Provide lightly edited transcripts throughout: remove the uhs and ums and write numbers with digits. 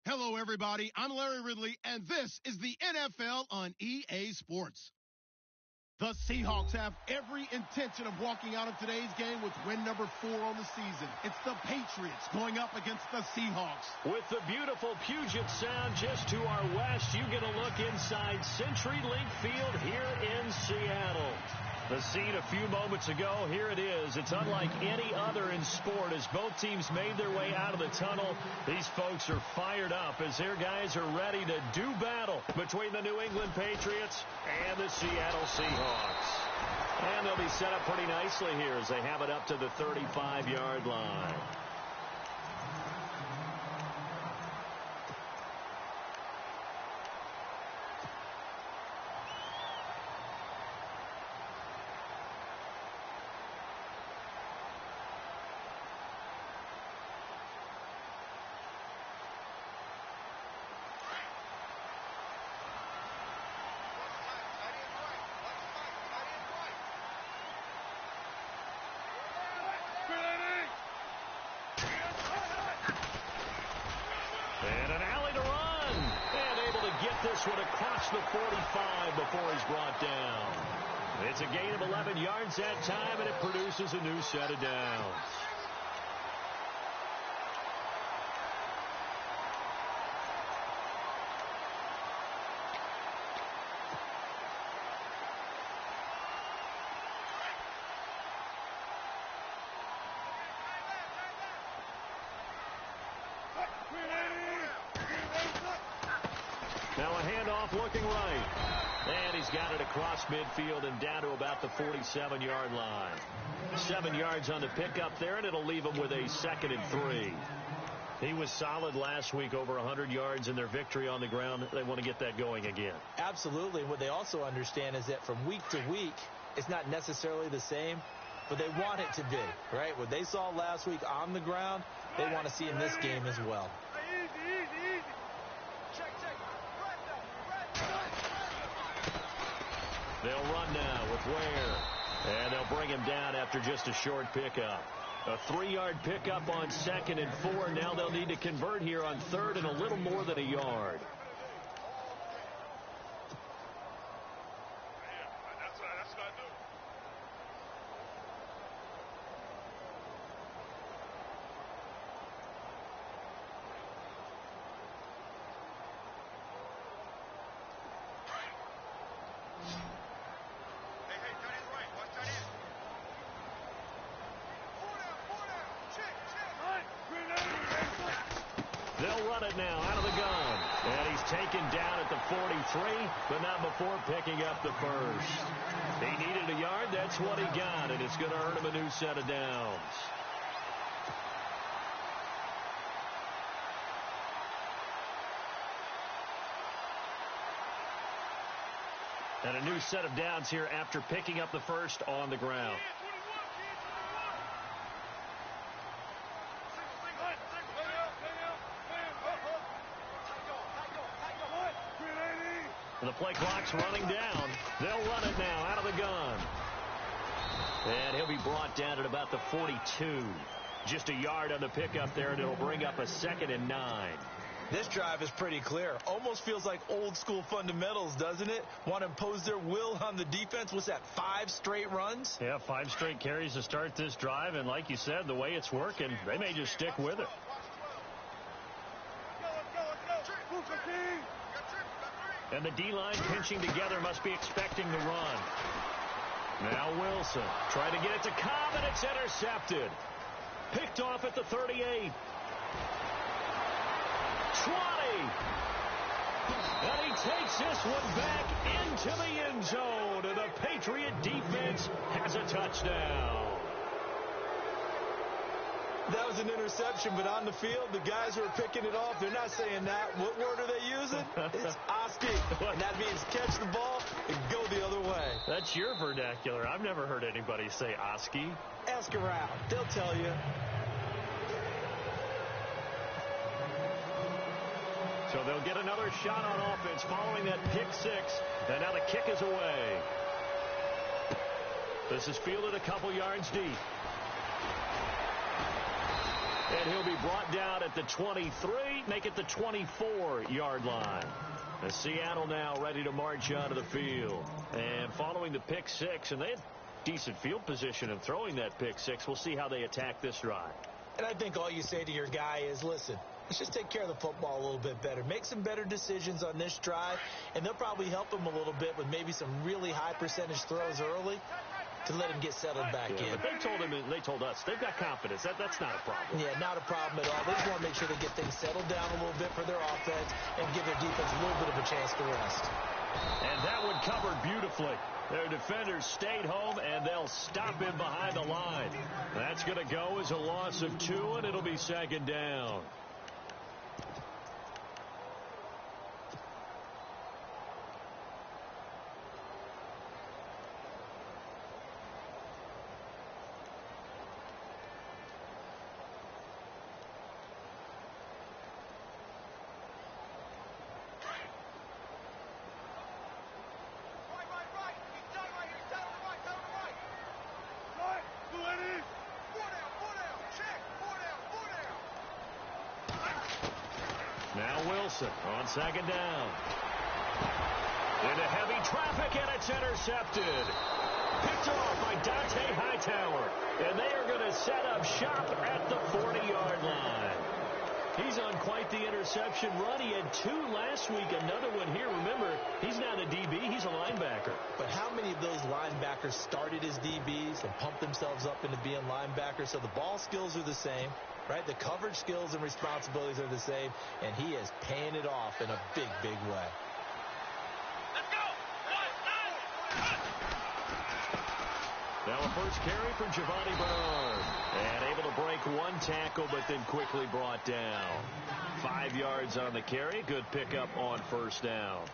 Hello, everybody. I'm Larry Ridley, and this is the NFL on EA Sports. The Seahawks have every intention of walking out of today's game with win number 4 on the season. It's the Patriots going up against the Seahawks. With the beautiful Puget Sound just to our west, you get a look inside CenturyLink Field here in Seattle. The scene a few moments ago, here it is. It's unlike any other in sport as both teams made their way out of the tunnel. These folks are fired up as their guys are ready to do battle between the New England Patriots and the Seattle Seahawks. And they'll be set up pretty nicely here as they have it up to the 35-yard line. And an alley to run. And able to get this one across the 45 before he's brought down. It's a gain of 11 yards that time, and it produces a new set of downs. Now a handoff looking right. And he's got it across midfield and down to about the 47-yard line. 7 yards on the pickup there, and it'll leave him with a 2nd and 3. He was solid last week, over 100 yards in their victory on the ground. They want to get that going again. Absolutely. What they also understand is that from week to week, it's not necessarily the same, but they want it to be, right? What they saw last week on the ground, they want to see in this game as well. They'll run now with Ware. And they'll bring him down after just a short pickup. A 3-yard pickup on 2nd and 4. Now they'll need to convert here on 3rd and a little more than a yard. They'll run it now out of the gun. And he's taken down at the 43, but not before picking up the first. He needed a yard. That's what he got, and it's going to earn him a new set of downs. And a new set of downs here after picking up the first on the ground. The play clock's running down. They'll run it now out of the gun. And he'll be brought down at about the 42. Just a yard on the pickup there, and it'll bring up a 2nd and 9. This drive is pretty clear. Almost feels like old school fundamentals, doesn't it? Want to impose their will on the defense. What's that, 5 straight runs? Yeah, 5 straight carries to start this drive. And like you said, the way it's working, they may just stick with it. And the D-line pinching together must be expecting the run. Now Wilson trying to get it to Cobb, and it's intercepted. Picked off at the 38. 20. And he takes this one back into the end zone. And the Patriot defense has a touchdown. That was an interception, but on the field, the guys who are picking it off, they're not saying that. What word are they using? It's Oski. And that means catch the ball and go the other way. That's your vernacular. I've never heard anybody say Oski. Ask around. They'll tell you. So they'll get another shot on offense following that pick 6. And now the kick is away. This is fielded a couple yards deep. And he'll be brought down at the 23, make it the 24-yard line. And Seattle now ready to march onto the field. And following the pick six, and they had decent field position in throwing that pick six. We'll see how they attack this drive. And I think all you say to your guy is, listen, let's just take care of the football a little bit better. Make some better decisions on this drive, and they'll probably help him a little bit with maybe some really high percentage throws early to let him get settled back in. But they told us they've got confidence. That's not a problem. Yeah, not a problem at all. They just want to make sure they get things settled down a little bit for their offense and give their defense a little bit of a chance to rest. And that one covered beautifully. Their defenders stayed home, and they'll stop him behind the line. That's going to go as a loss of 2, and it'll be second down. Now Wilson on second down. Into heavy traffic, and it's intercepted. Picked off by Dante Hightower. And they are going to set up shop at the 40-yard line. He's on quite the interception run. He had 2 last week, another one here. Remember, he's not a DB, he's a linebacker. But how many of those linebackers started as DBs and pumped themselves up into being linebackers? So the ball skills are the same, right? The coverage skills and responsibilities are the same, and he is paying it off in a big, big way. Now a first carry for Giovanni Bernard. And able to break 1 tackle, but then quickly brought down. 5 yards on the carry. Good pickup on first down.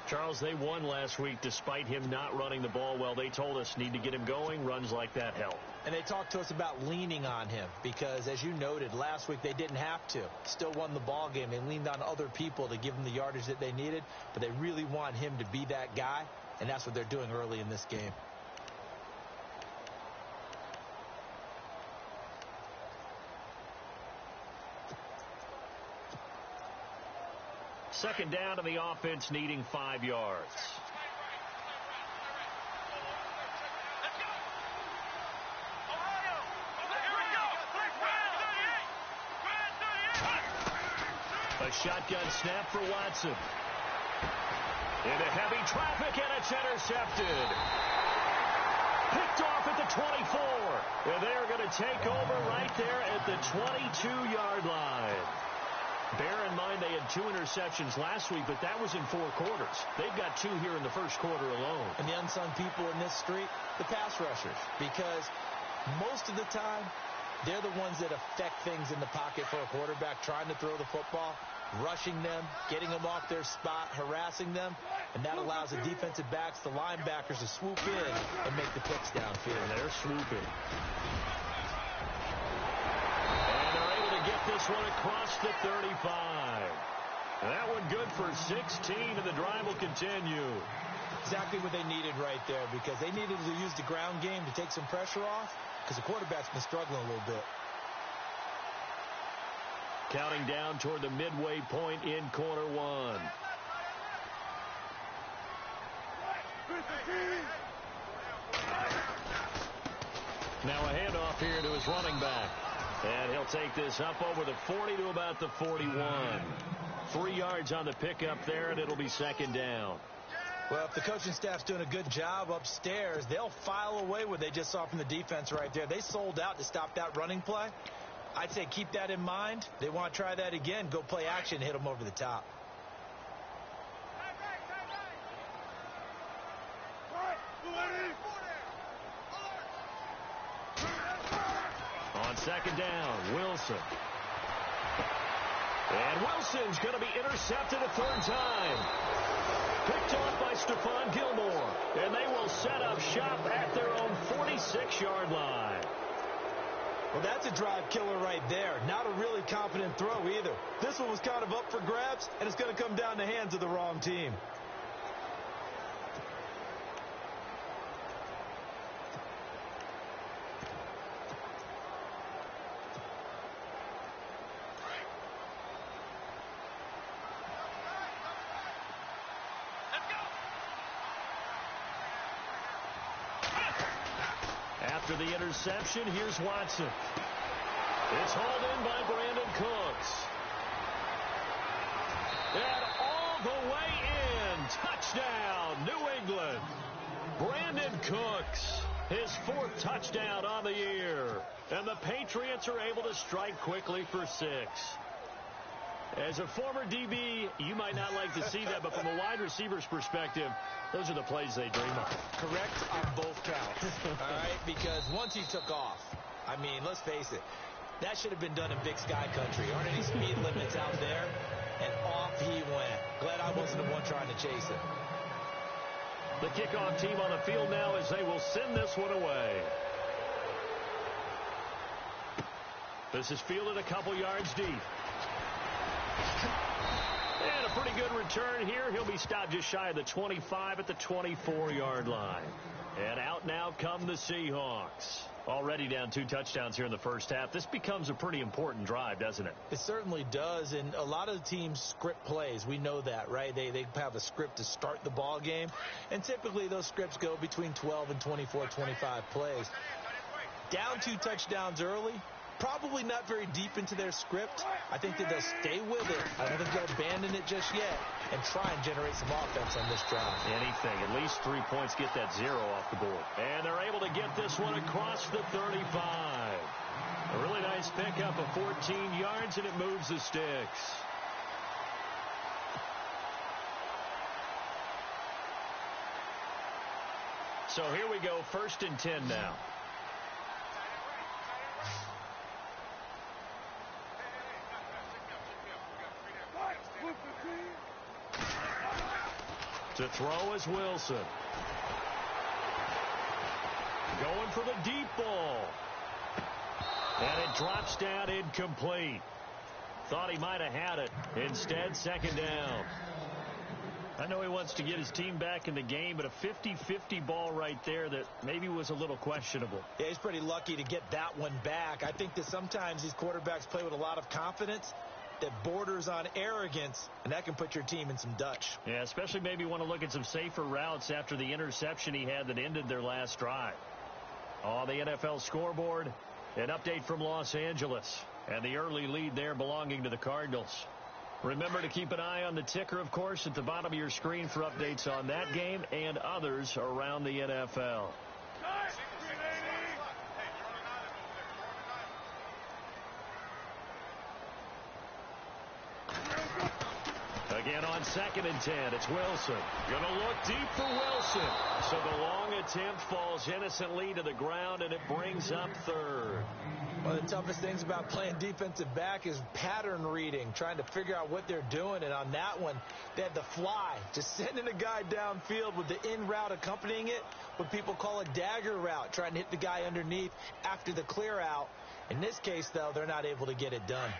Charles, they won last week despite him not running the ball well. They told us need to get him going. Runs like that help. And they talked to us about leaning on him because, as you noted, last week they didn't have to. Still won the ball game. They leaned on other people to give them the yardage that they needed, but they really want him to be that guy, and that's what they're doing early in this game. Second down, and the offense needing 5 yards. A shotgun snap for Watson. Into heavy traffic, and it's intercepted. Picked off at the 24. And they are going to take over right there at the 22-yard line. Bear in mind they had 2 interceptions last week, but that was in 4 quarters. They've got 2 here in the first quarter alone. And the unsung people in this street, the pass rushers, because most of the time, they're the ones that affect things in the pocket for a quarterback trying to throw the football, rushing them, getting them off their spot, harassing them, and that allows the defensive backs, the linebackers, to swoop in and make the picks downfield. And they're swooping. And they're able to get this one across the 35. And that one good for 16, and the drive will continue. Exactly what they needed right there, because they needed to use the ground game to take some pressure off, because the quarterback's been struggling a little bit. Counting down toward the midway point in quarter 1. Now a handoff here to his running back. And he'll take this up over the 40 to about the 41. 3 yards on the pickup there, and it'll be second down. Well, if the coaching staff's doing a good job upstairs, they'll file away what they just saw from the defense right there. They sold out to stop that running play. I'd say keep that in mind. They want to try that again. Go play action, hit them over the top. On second down, Wilson. And Wilson's going to be intercepted a 3rd time. Picked off by Stephon Gilmore. And they will set up shop at their own 46-yard line. Well, that's a drive killer right there. Not a really confident throw either. This one was kind of up for grabs, and it's going to come down the hands of the wrong team. After the interception, here's Watson. It's hauled in by Brandon Cooks. And all the way in. Touchdown, New England. Brandon Cooks, his 4th touchdown on the year. And the Patriots are able to strike quickly for 6. As a former DB, you might not like to see that, but from a wide receiver's perspective, those are the plays they dream of. Correct on both counts, all right? Because once he took off, I mean, let's face it, that should have been done in Big Sky country. Aren't any speed limits out there? And off he went. Glad I wasn't the one trying to chase him. The kickoff team on the field now as they will send this one away. This is fielded a couple yards deep. And a pretty good return here. He'll be stopped just shy of the 25 at the 24-yard line. And out now come the Seahawks. Already down 2 touchdowns here in the first half. This becomes a pretty important drive, doesn't it? It certainly does, and a lot of the teams script plays. We know that, right? They have a script to start the ball game, and typically those scripts go between 12 and 24, 25 plays. Down 2 touchdowns early, probably not very deep into their script. I think that they'll stay with it. I don't think they'll abandon it just yet and try and generate some offense on this drive. Anything. At least 3 points, get that 0 off the board. And they're able to get this one across the 35. A really nice pickup of 14 yards, and it moves the sticks. So here we go, 1st and 10 now. To throw is Wilson. Going for the deep ball. And it drops down incomplete. Thought he might have had it. Instead, 2nd down. I know he wants to get his team back in the game, but a 50-50 ball right there that maybe was a little questionable. Yeah, he's pretty lucky to get that one back. I think that sometimes these quarterbacks play with a lot of confidence that borders on arrogance, and that can put your team in some Dutch. Yeah, especially maybe want to look at some safer routes after the interception he had that ended their last drive. On the NFL scoreboard, an update from Los Angeles, and the early lead there belonging to the Cardinals. Remember to keep an eye on the ticker, of course, at the bottom of your screen for updates on that game and others around the NFL. Again on 2nd and 10, it's Wilson. Gonna look deep for Wilson. So the long attempt falls innocently to the ground, and it brings up 3rd. One of the toughest things about playing defensive back is pattern reading, trying to figure out what they're doing. And on that one, they had the fly, just sending a guy downfield with the in route accompanying it, what people call a dagger route, trying to hit the guy underneath after the clear out. In this case, though, they're not able to get it done.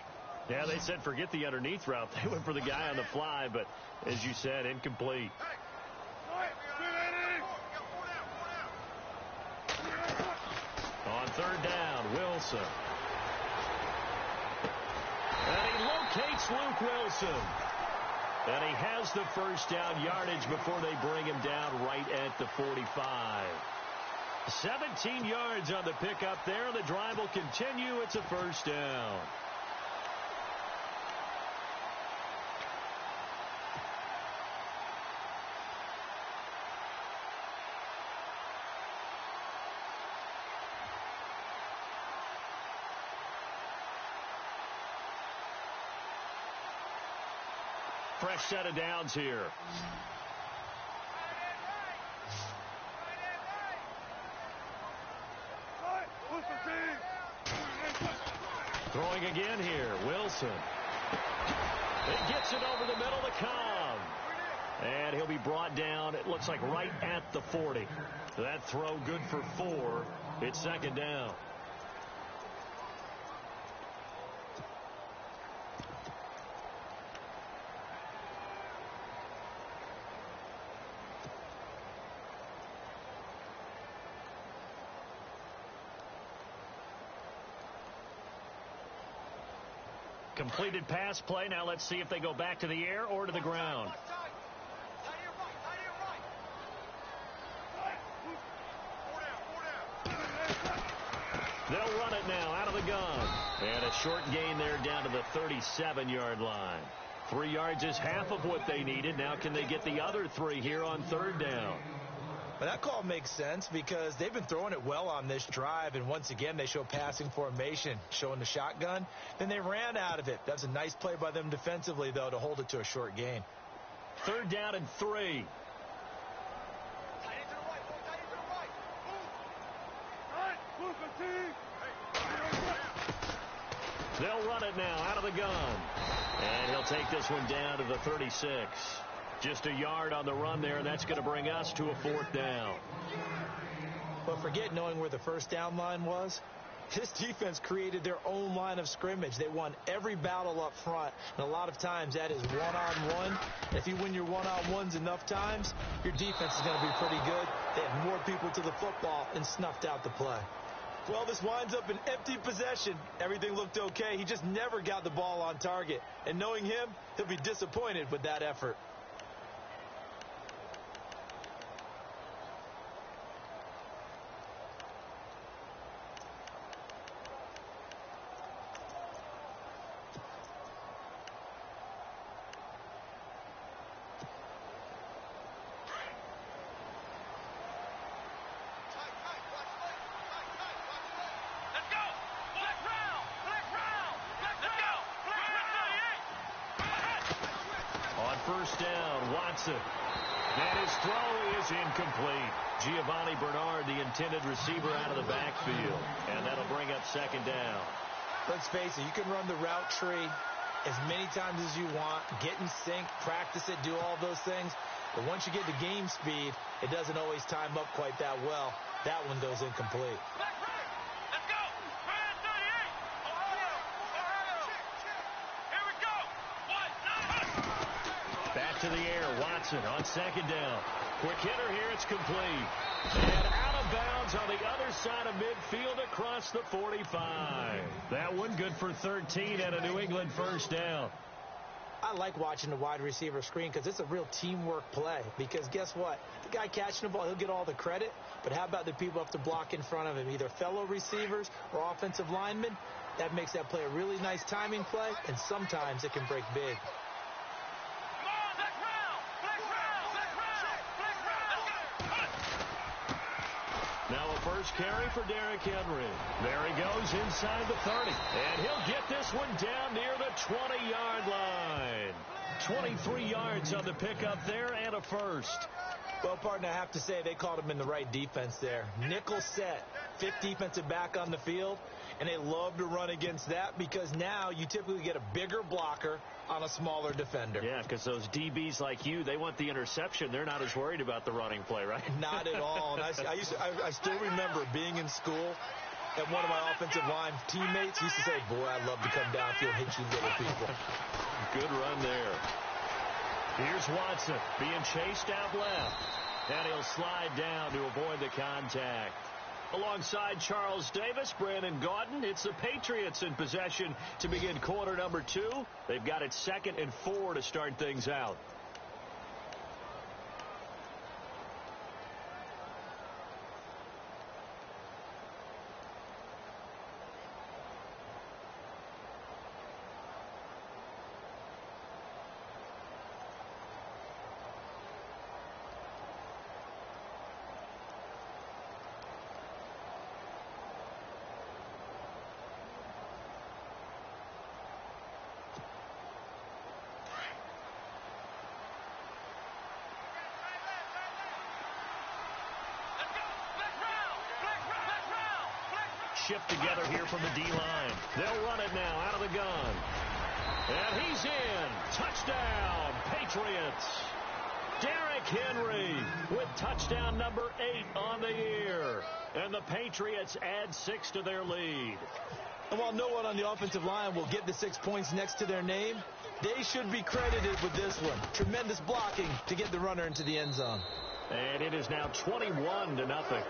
Yeah, they said forget the underneath route. They went for the guy on the fly, but as you said, incomplete. On 3rd down, Wilson. And he locates Luke Wilson. And he has the 1st down yardage before they bring him down right at the 45. 17 yards on the pickup there. The drive will continue. It's a 1st down. Fresh set of downs here. Throwing again here, Wilson. It gets it over the middle to Cobb. And he'll be brought down, it looks like right at the 40. That throw good for 4. It's 2nd down. Completed pass play. Now let's see if they go back to the air or to the ground. They'll run it now out of the gun. And a short gain there down to the 37-yard line. 3 yards is half of what they needed. Now can they get the other 3 here on third down? Well, that call makes sense because they've been throwing it well on this drive, and once again they show passing formation, showing the shotgun. Then they ran out of it. That's a nice play by them defensively, though, to hold it to a short gain. Third down and 3. They'll run it now out of the gun. And he'll take this one down to the 36. Just a yard on the run there, and that's going to bring us to a 4th down. But forget knowing where the first down line was. This defense created their own line of scrimmage. They won every battle up front, and a lot of times that is one-on-one. If you win your one-on-ones enough times, your defense is going to be pretty good. They had more people to the football and snuffed out the play. Well, this winds up an empty possession. Everything looked okay. He just never got the ball on target. And knowing him, he'll be disappointed with that effort. First down, Watson. And his throw is incomplete. Giovanni Bernard, the intended receiver, out of the backfield. And that'll bring up second down. Let's face it, you can run the route tree as many times as you want, get in sync, practice it, do all those things. But once you get to game speed, it doesn't always time up quite that well. That one goes incomplete. Back to the air, Watson on second down. Quick hitter here, it's complete. And out of bounds on the other side of midfield across the 45. That one good for 13 and a New England first down. I like watching the wide receiver screen because it's a real teamwork play. Because guess what? The guy catching the ball, he'll get all the credit. But how about the people have to block in front of him, either fellow receivers or offensive linemen? That makes that play a really nice timing play, and sometimes it can break big. Now a first carry for Derrick Henry. There he goes inside the 30. And he'll get this one down near the 20-yard line. 23 yards on the pickup there and a first. Well, partner, I have to say they called him in the right defense there. Nickel set, 5th defensive back on the field. And they love to run against that because now you typically get a bigger blocker on a smaller defender. Yeah, because those DBs like you, they want the interception. They're not as worried about the running play, right? Not at all. And I still remember being in school, and one of my offensive line teammates used to say, boy, I'd love to come downfield and hit you little people. Good run there. Here's Watson being chased out left. And he'll slide down to avoid the contact. Alongside Charles Davis, Brandon Gaudin, it's the Patriots in possession to begin quarter number 2. They've got it 2nd and 4 to start things out. Shift together here from the D-line. They'll run it now out of the gun. And he's in. Touchdown, Patriots. Derrick Henry with touchdown number 8 on the year. And the Patriots add 6 to their lead. And while no one on the offensive line will get the 6 points next to their name, they should be credited with this one. Tremendous blocking to get the runner into the end zone. And it is now 21-0.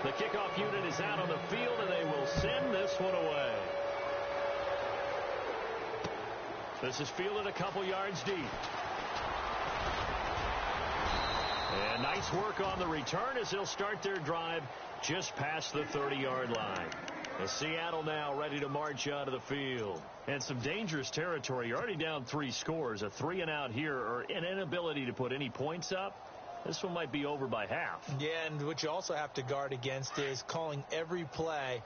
The kickoff unit is out on the field, and they will send this one away. This is fielded a couple yards deep. And nice work on the return as they'll start their drive just past the 30-yard line. And Seattle now ready to march out of the field. And some dangerous territory. You're already down 3 scores. A 3-and-out here or an inability to put any points up. This one might be over by half. Yeah, and what you also have to guard against is calling every play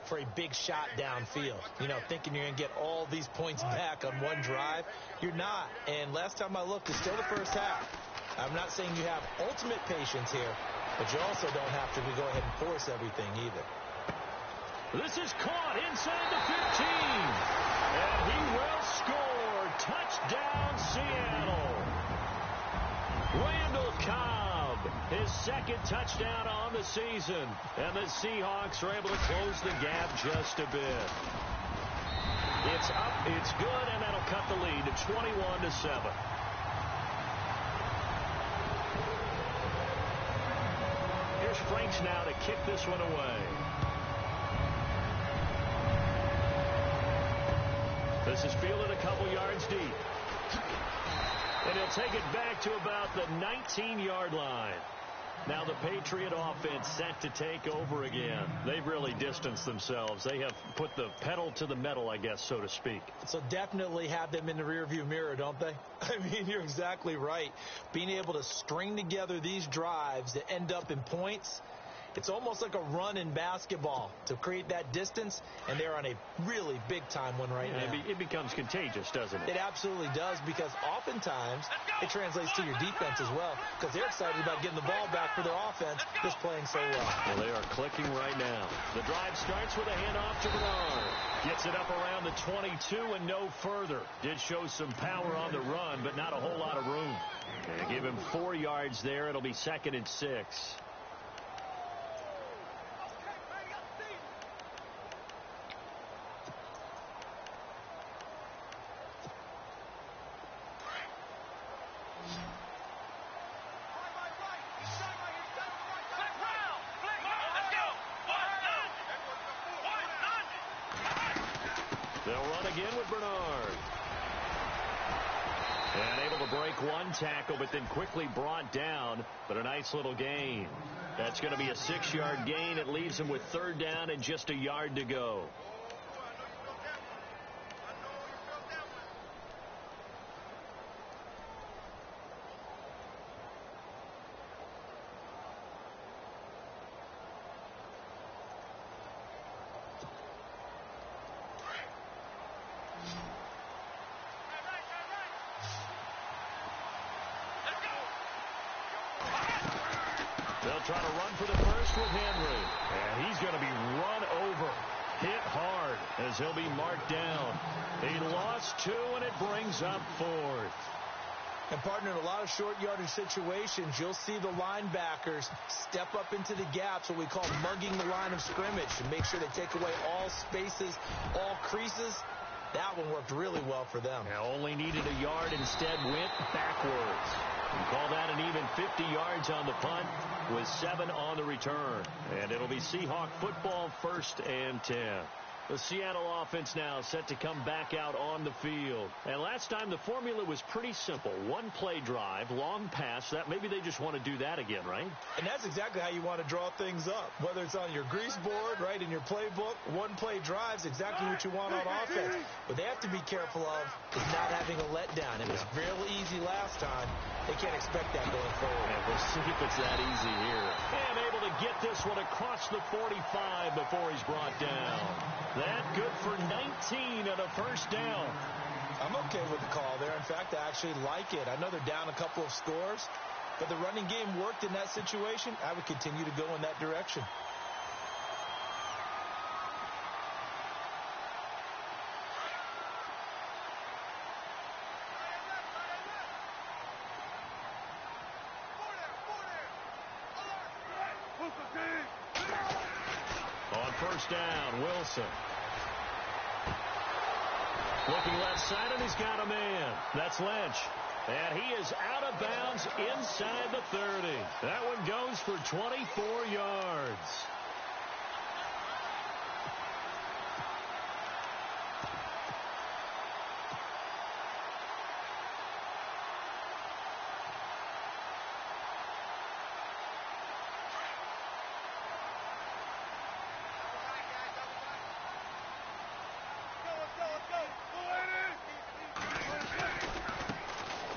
for a big shot downfield. You know, thinking you're going to get all these points back on one drive. You're not. And last time I looked, it's still the first half. I'm not saying you have ultimate patience here, but you also don't have to go ahead and force everything either. This is caught inside the 15. And he will score. Touchdown, Seattle. Randall Cobb, his second touchdown on the season. And the Seahawks are able to close the gap just a bit. It's up, it's good, and that'll cut the lead to 21-7. Here's Franks now to kick this one away. This is fielded a couple yards deep. And he'll take it back to about the 19-yard line. Now the Patriot offense set to take over again. They've really distanced themselves. They have put the pedal to the metal, I guess, so to speak. So definitely have them in the rearview mirror, don't they? I mean, you're exactly right. Being able to string together these drives that end up in points, it's almost like a run in basketball to create that distance, and they're on a really big-time one right now. It becomes contagious, doesn't it? It absolutely does, because oftentimes it translates to your defense as well, because they're excited about getting the ball back for their offense that's playing so well. Well, they are clicking right now. The drive starts with a handoff to Bernard. Gets it up around the 22 and no further. Did show some power on the run, but not a whole lot of room. And give him 4 yards there. It'll be 2nd and 6. They'll run again with Bernard. And able to break one tackle, but then quickly brought down. But a nice little gain. That's going to be a 6-yard gain. It leaves him with 3rd down and just a yard to go. They'll try to run for the first with Henry. And he's going to be run over. Hit hard as he'll be marked down. He lost 2, and it brings up 4th. And, partner, in a lot of short yardage situations, you'll see the linebackers step up into the gaps, what we call mugging the line of scrimmage, and make sure they take away all spaces, all creases. That one worked really well for them. Now only needed a yard, instead went backwards. You call that an even 50 yards on the punt with 7 on the return. And it'll be Seahawk football, 1st and 10. The Seattle offense now set to come back out on the field. And last time the formula was pretty simple. 1-play drive, long pass. That maybe they just want to do that again, right? And that's exactly how you want to draw things up. Whether it's on your grease board, right, in your playbook, 1-play drive's exactly what you want on offense. But they have to be careful of is not having a letdown. It was fairly easy last time. They can't expect that going forward. And we'll see if it's that easy here. And able to get this one across the 45 before he's brought down. That good for 19 and a 1st down. I'm okay with the call there. In fact, I actually like it. I know they're down a couple of scores, but the running game worked in that situation. I would continue to go in that direction. On 1st down, Wilson. Looking left side, and he's got a man. That's Lynch. And he is out of bounds inside the 30. That one goes for 24 yards.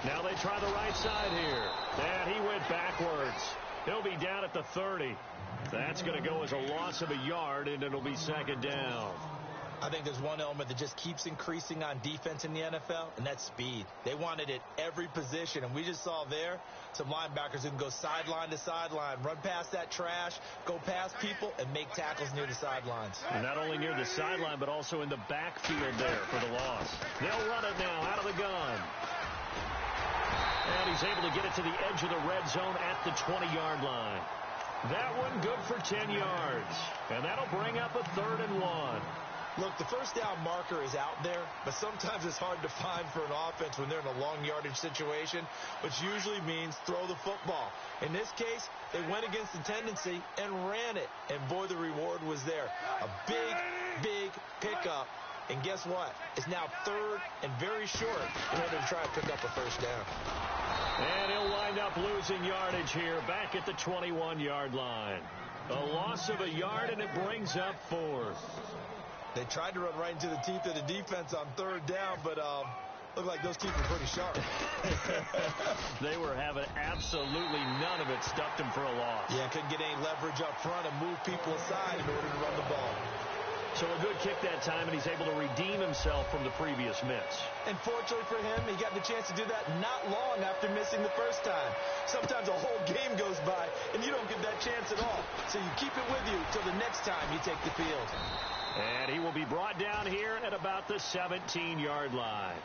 Now they try the right side here. And he went backwards. He'll be down at the 30. That's going to go as a loss of a yard, and it'll be second down. I think there's one element that just keeps increasing on defense in the NFL, and that's speed. They want it at every position, and we just saw there some linebackers who can go sideline to sideline, run past that trash, go past people, and make tackles near the sidelines. And not only near the sideline, but also in the backfield there for the loss. They'll run it now out of the gun. And he's able to get it to the edge of the red zone at the 20-yard line. That one good for 10 yards. And that'll bring up a 3rd and 1. Look, the first down marker is out there, but sometimes it's hard to find for an offense when they're in a long yardage situation, which usually means throw the football. In this case, they went against the tendency and ran it, and boy, the reward was there. A big, big pickup, and guess what? It's now 3rd and very short in order to try and pick up a first down. And he'll wind up losing yardage here back at the 21-yard line. A loss of a yard, and it brings up 4th. They tried to run right into the teeth of the defense on 3rd down, but looked like those teeth were pretty sharp. They were having absolutely none of it, stuffed them for a loss. Yeah, couldn't get any leverage up front and move people aside in order to run the ball. So a good kick that time, and he's able to redeem himself from the previous miss. And fortunately for him, he got the chance to do that not long after missing the first time. Sometimes a whole game goes by, and you don't get that chance at all. So you keep it with you till the next time you take the field. And he will be brought down here at about the 17-yard line.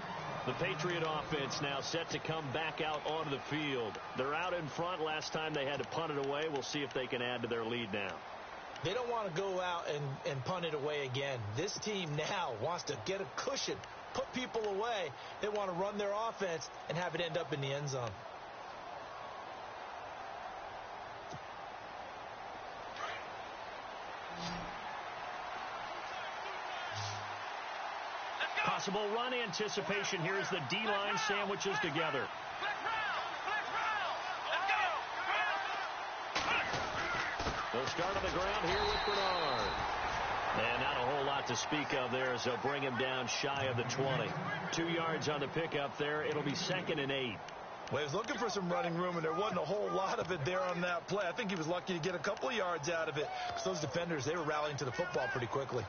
The Patriot offense now set to come back out onto the field. They're out in front. Last time they had to punt it away. We'll see if they can add to their lead now. They don't want to go out and punt it away again. This team now wants to get a cushion, put people away. They want to run their offense and have it end up in the end zone. Possible run anticipation here as the D-line sandwiches together. They'll start on the ground here with Bernard. And not a whole lot to speak of there as they'll bring him down shy of the 20. 2 yards on the pickup there. It'll be 2nd and 8. Well, he was looking for some running room, and there wasn't a whole lot of it there on that play. I think he was lucky to get a couple of yards out of it because those defenders, they were rallying to the football pretty quickly.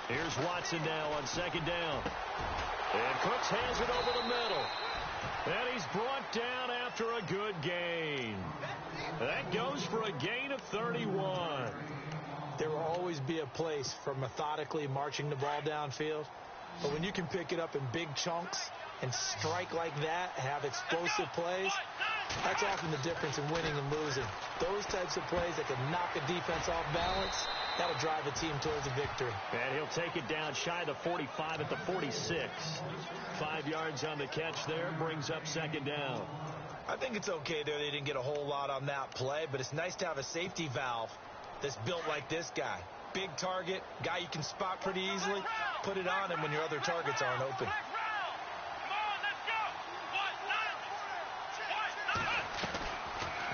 Here's Watson now on 2nd down. And Cooks hands it over the middle. And he's brought down after a good gain. That goes for a gain of 31. There will always be a place for methodically marching the ball downfield. But when you can pick it up in big chunks and strike like that, have explosive plays, that's often the difference in winning and losing. Those types of plays that can knock a defense off balance, that'll drive a team towards a victory. And he'll take it down shy of the 45 at the 46. 5 yards on the catch there, brings up 2nd down. I think it's okay there. They didn't get a whole lot on that play, but it's nice to have a safety valve that's built like this guy. Big target, guy you can spot pretty easily. Put it on him when your other targets aren't open.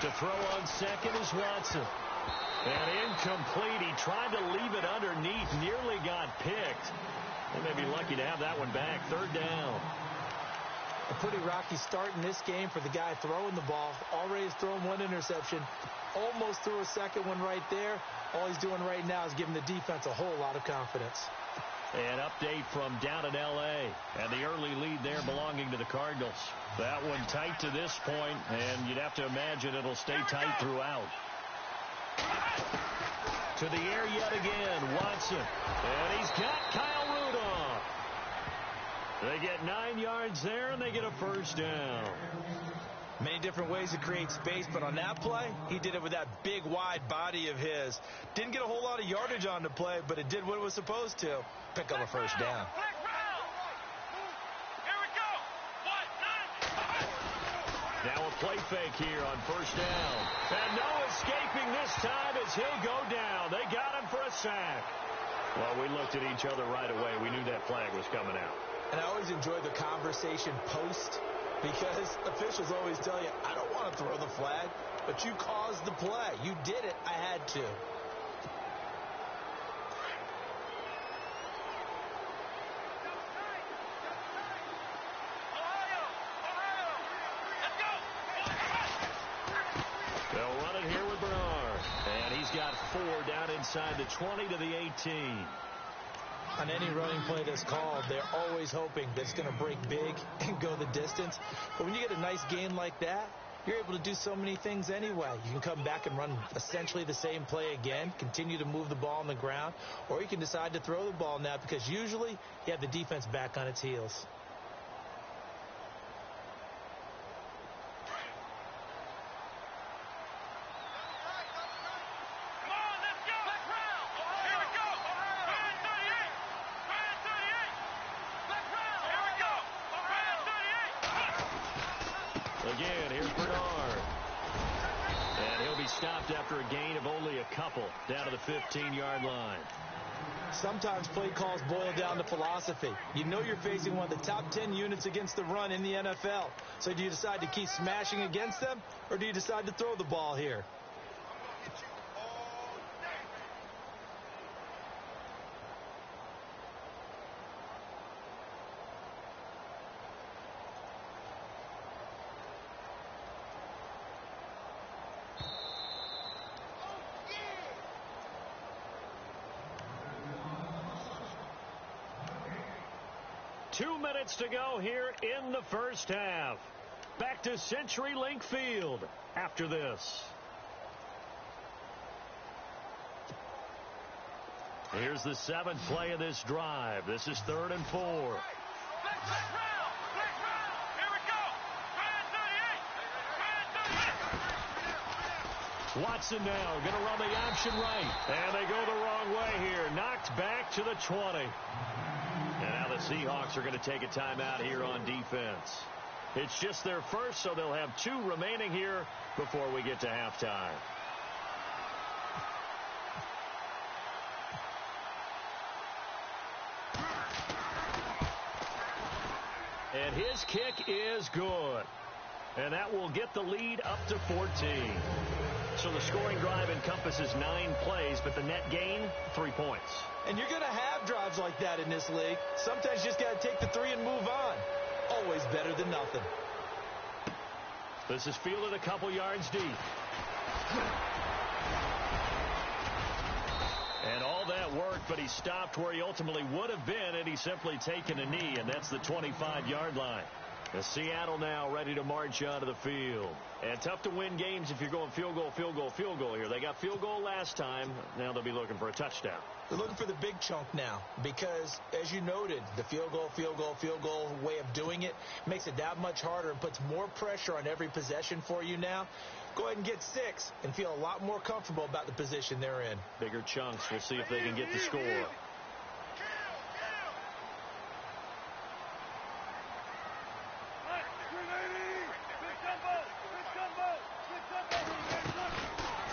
To throw on 2nd is Watson. And incomplete. He tried to leave it underneath. Nearly got picked. They may be lucky to have that one back. 3rd down. A pretty rocky start in this game for the guy throwing the ball. Already has thrown 1 interception. Almost threw a second one right there. All he's doing right now is giving the defense a whole lot of confidence. An update from down in L.A. And the early lead there belonging to the Cardinals. That one tight to this point, and you'd have to imagine it'll stay tight throughout. To the air yet again, Watson. And he's got Kyle Rudolph. They get 9 yards there, and they get a first down. Many different ways to create space, but on that play, he did it with that big, wide body of his. Didn't get a whole lot of yardage on the play, but it did what it was supposed to. Pick up a first down. Now a play fake here on 1st down. And no escaping this time as he'll go down. They got him for a sack. Well, we looked at each other right away. We knew that flag was coming out. And I always enjoy the conversation post, because officials always tell you, I don't want to throw the flag, but you caused the play. You did it. I had to. They'll run it here with Bernard. And he's got 4 down inside the 20 to the 18. On any running play that's called, they're always hoping that it's going to break big and go the distance. But when you get a nice gain like that, you're able to do so many things anyway. You can come back and run essentially the same play again, continue to move the ball on the ground, or you can decide to throw the ball now because usually you have the defense back on its heels. Again, here's Bernard. And he'll be stopped after a gain of only a couple down to the 15-yard line. Sometimes play calls boil down to philosophy. You know you're facing one of the top 10 units against the run in the NFL. So do you decide to keep smashing against them, or do you decide to throw the ball here? Two minutes to go here in the first half. Back to CenturyLink Field after this. Here's the 7th play of this drive. This is 3rd and 4. Watson now going to run the option right. And they go the wrong way here. Knocked back to the 20. And now the Seahawks are going to take a timeout here on defense. It's just their first, so they'll have 2 remaining here before we get to halftime. And his kick is good. And that will get the lead up to 14. So the scoring drive encompasses 9 plays, but the net gain, 3 points. And you're going to have drives like that in this league. Sometimes you just got to take the 3 and move on. Always better than nothing. This is fielded a couple yards deep. And all that work, but he stopped where he ultimately would have been had he simply taken a knee, and that's the 25-yard line. The Seattle now ready to march onto the field. And tough to win games if you're going field goal, field goal, field goal here. They got field goal last time. Now they'll be looking for a touchdown. They're looking for the big chunk now because, as you noted, the field goal way of doing it makes it that much harder and puts more pressure on every possession for you now. Go ahead and get 6 and feel a lot more comfortable about the position they're in. Bigger chunks. We'll see if they can get the score.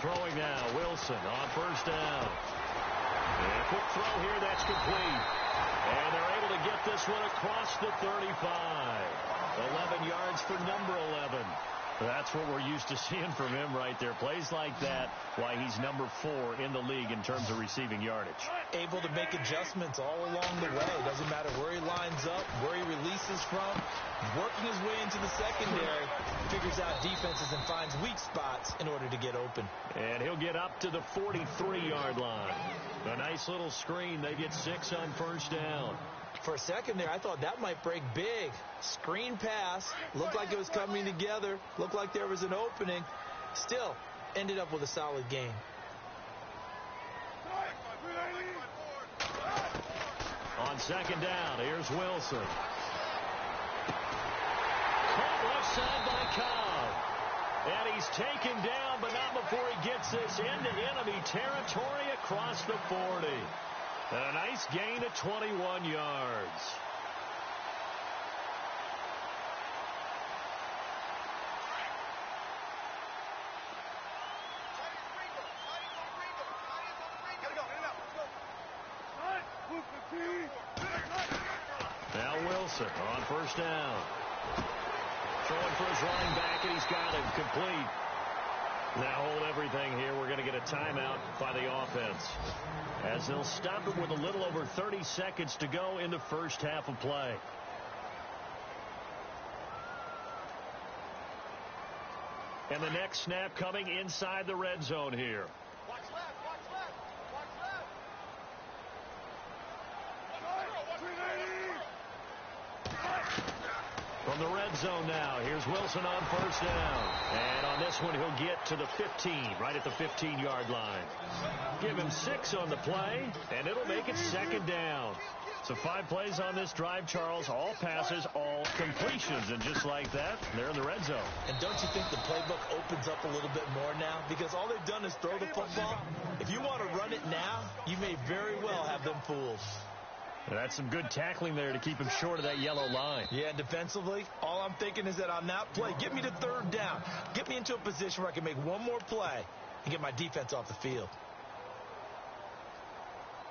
Throwing now, Wilson on first down. And a quick throw here, that's complete. And they're able to get this one across the 35. 11 yards for number 11. That's what we're used to seeing from him right there. Plays like that, why he's number 4 in the league in terms of receiving yardage. Able to make adjustments all along the way. Doesn't matter where he lines up, where he releases from. Working his way into the secondary, figures out defenses and finds weak spots in order to get open. And he'll get up to the 43-yard line. A nice little screen. They get 6 on first down. For a second there, I thought that might break big. Screen pass. Looked like it was coming together. Looked like there was an opening. Still, ended up with a solid game. On second down, here's Wilson. Caught left side by Cobb. And he's taken down, but not before he gets this into enemy territory across the 40. And a nice gain of 21 yards. Wilson on first down. Throwing for his running back, and he's got him complete. Now hold everything here. We're going to get a timeout by the offense, as they'll stop it with a little over 30 seconds to go in the first half of play. And the next snap coming inside the red zone here. Watch left, watch left, watch left. From the red zone now, here's Wilson on first down. And on this one, he'll get to the 15, right at the 15-yard line. Give him 6 on the play, and it'll make it second down. So 5 plays on this drive, Charles. All passes, all completions. And just like that, they're in the red zone. And don't you think the playbook opens up a little bit more now? Because all they've done is throw the football. If you want to run it now, you may very well have them fools. That's some good tackling there to keep him short of that yellow line. Yeah, defensively, all I'm thinking is that on that play, get me to third down. Get me into a position where I can make one more play and get my defense off the field.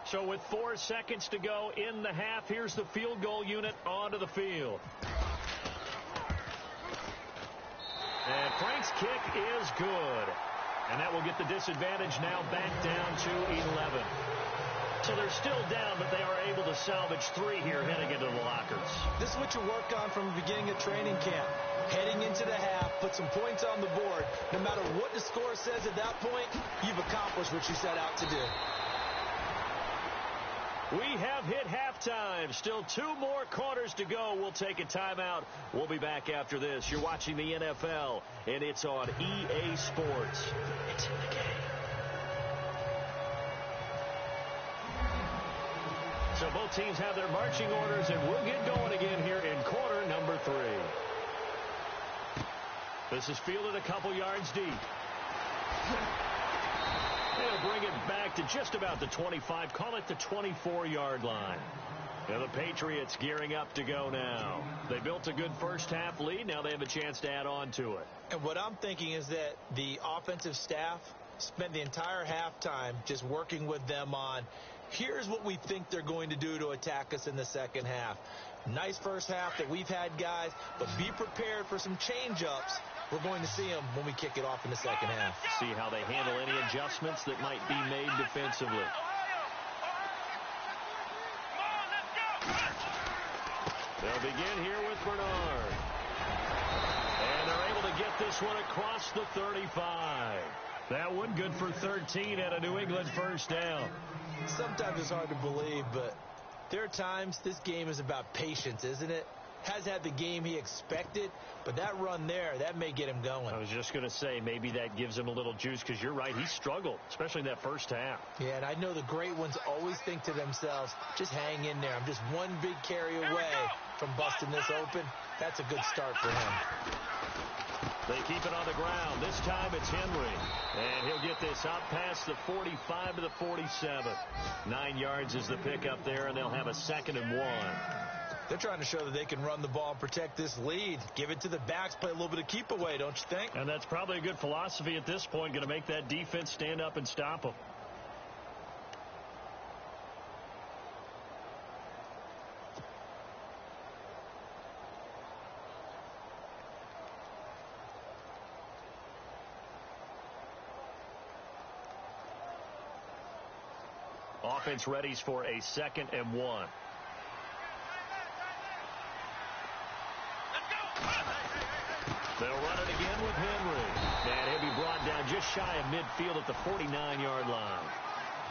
So with 4 seconds to go in the half, here's the field goal unit onto the field. And Frank's kick is good. And that will get the disadvantage now back down to 11. So they're still down, but they are able to salvage 3 here heading into the lockers. This is what you work on from the beginning of training camp. Heading into the half, put some points on the board. No matter what the score says at that point, you've accomplished what you set out to do. We have hit halftime. Still 2 more quarters to go. We'll take a timeout. We'll be back after this. You're watching the NFL, and it's on EA Sports. It's in the game. So both teams have their marching orders, and we'll get going again here in quarter number 3. This is fielded a couple yards deep. They'll bring it back to just about the 25, call it the 24-yard line. Now the Patriots gearing up to go now. They built a good first half lead. Now they have a chance to add on to it. And what I'm thinking is that the offensive staff spent the entire halftime just working with them on, here's what we think they're going to do to attack us in the second half. Nice first half that we've had, guys, but be prepared for some change-ups. We're going to see them when we kick it off in the second half. See how they handle any adjustments that might be made defensively. They'll begin here with Bernard. And they're able to get this one across the 35. That one good for 13 at a New England first down. Sometimes it's hard to believe, but there are times this game is about patience, isn't it? Has had the game he expected, but that run there, that may get him going. I was just going to say, maybe that gives him a little juice, because you're right, he struggled, especially in that first half. Yeah, and I know the great ones always think to themselves, just hang in there. I'm just one big carry away from busting this open. That's a good start for him. They keep it on the ground. This time it's Henry. And he'll get this up past the 45 to the 47. 9 yards is the pickup there, and they'll have a 2nd and 1. They're trying to show that they can run the ball and protect this lead. Give it to the backs, play a little bit of keep away, don't you think? And that's probably a good philosophy at this point, going to make that defense stand up and stop them. Offense readies for a 2nd and 1. They'll run it again with Henry. And he'll be brought down just shy of midfield at the 49-yard line.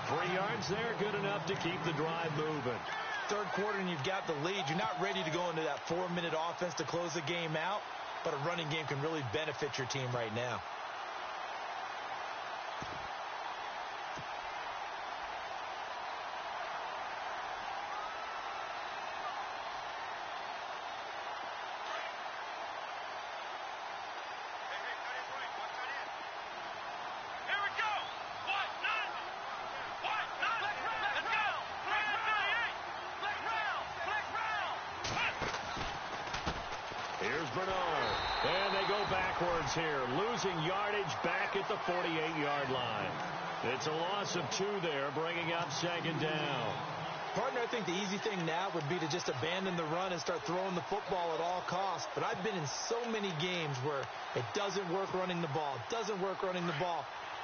3 yards there, good enough to keep the drive moving. Third quarter and you've got the lead. You're not ready to go into that 4-minute offense to close the game out, but a running game can really benefit your team right now. Here, losing yardage back at the 48-yard line. It's a loss of 2 there, bringing up 2nd down. Partner, I think the easy thing now would be to just abandon the run and start throwing the football at all costs. But I've been in so many games where it doesn't work running the ball,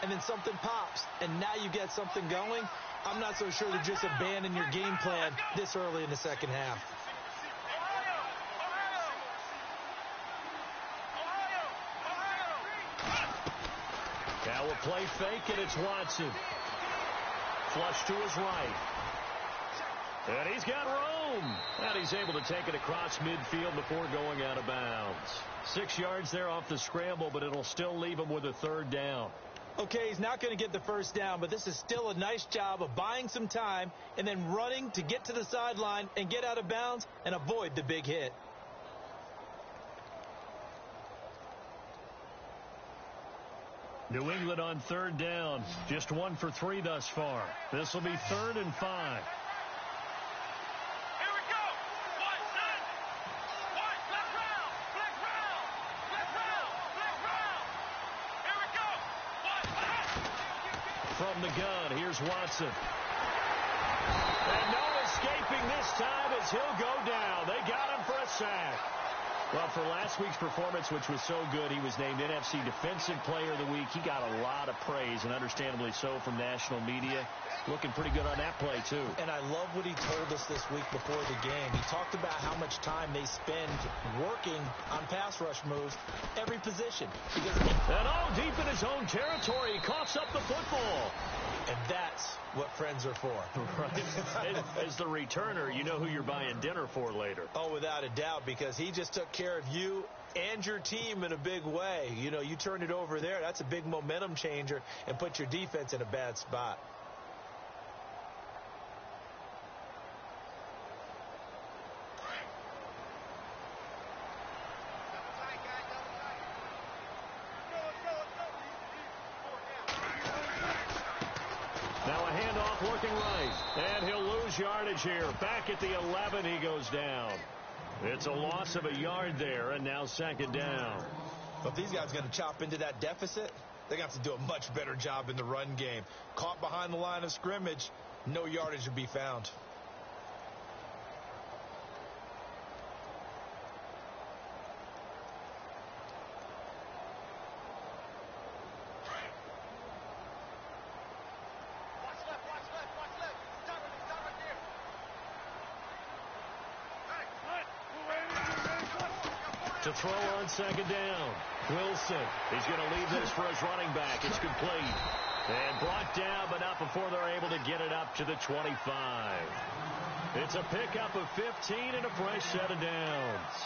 and then something pops, and now you get something going. I'm not so sure to just abandon your game plan this early in the second half. Now we'll play fake, and it's Watson. Flush to his right. And he's got room. And he's able to take it across midfield before going out of bounds. 6 yards there off the scramble, but it'll still leave him with a third down. Okay, he's not going to get the first down, but this is still a nice job of buying some time and then running to get to the sideline and get out of bounds and avoid the big hit. New England on third down. Just 1 for 3 thus far. This will be 3rd and 5. From the gun, here's Watson. And no escaping this time as he'll go down. They got him for a sack. Well, for last week's performance, which was so good, he was named NFC Defensive Player of the Week. He got a lot of praise, and understandably so, from national media. Looking pretty good on that play, too. And I love what he told us this week before the game. He talked about how much time they spend working on pass rush moves, every position. And deep in his own territory, he coughs up the football. And that's what friends are for. Right. As the returner, you know who you're buying dinner for later. Oh, without a doubt, because he just took care of you and your team in a big way. You know, you turn it over there, that's a big momentum changer and put your defense in a bad spot. Now a handoff looking right. And he'll lose yardage here. Back at the 11, he goes down. It's a loss of a yard there, and now 2nd down. But if these guys are going to chop into that deficit, they got to do a much better job in the run game. Caught behind the line of scrimmage, no yardage to be found. To throw on 2nd down. Wilson. He's going to leave this for his running back. It's complete. And brought down, but not before they're able to get it up to the 25. It's a pickup of 15 and a fresh set of downs.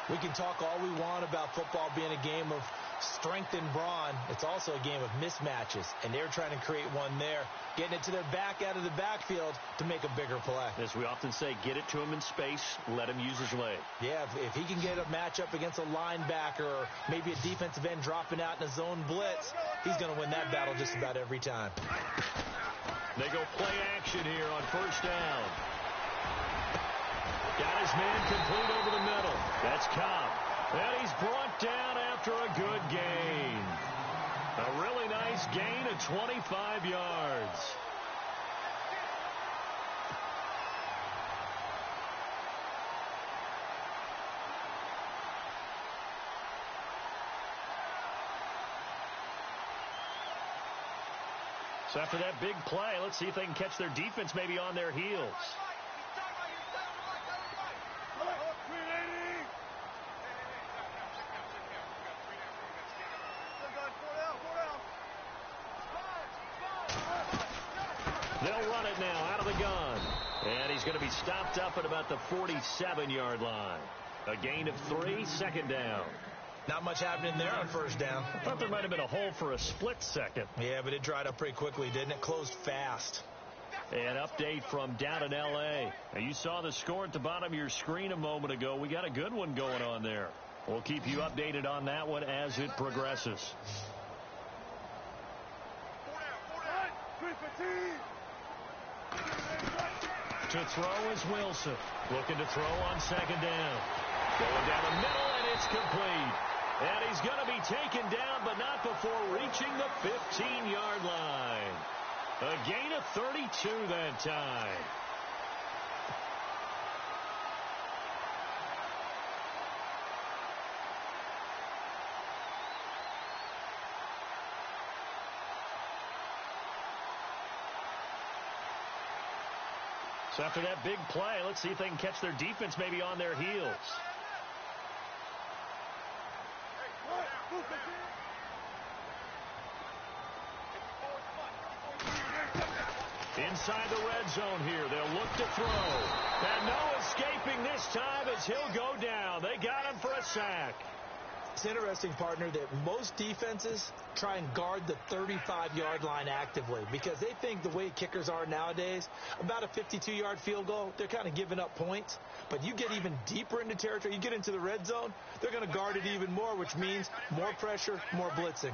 We can talk all we want about football being a game of strength and brawn. It's also a game of mismatches, and they're trying to create one there, getting it to their back out of the backfield to make a bigger play. As we often say, get it to him in space, let him use his leg. Yeah, if he can get a matchup against a linebacker or maybe a defensive end dropping out in a zone blitz, he's going to win that battle just about every time. They go play action here on 1st down. Got his man complete over the middle. That's Cobb. And he's brought down after a good gain. A really nice gain of 25 yards. So after that big play, let's see if they can catch their defense maybe on their heels. They'll run it now out of the gun. And he's going to be stopped up at about the 47-yard line. A gain of 3, 2nd down. Not much happening there on 1st down. I thought there might have been a hole for a split second. Yeah, but it dried up pretty quickly, didn't it? Closed fast. An update from down in L.A. Now, you saw the score at the bottom of your screen a moment ago. We got a good one going on there. We'll keep you updated on that one as it progresses. To throw is Wilson. Looking to throw on 2nd down. Going down the middle, and it's complete. And he's going to be taken down, but not before reaching the 15-yard line. A gain of 32 that time. So after that big play, let's see if they can catch their defense maybe on their heels. Inside the red zone here. They'll look to throw. And no escaping this time as he'll go down. They got him for a sack. It's interesting, partner, that most defenses try and guard the 35-yard line actively because they think the way kickers are nowadays, about a 52-yard field goal, they're kind of giving up points. But you get even deeper into territory, you get into the red zone, they're going to guard it even more, which means more pressure, more blitzing.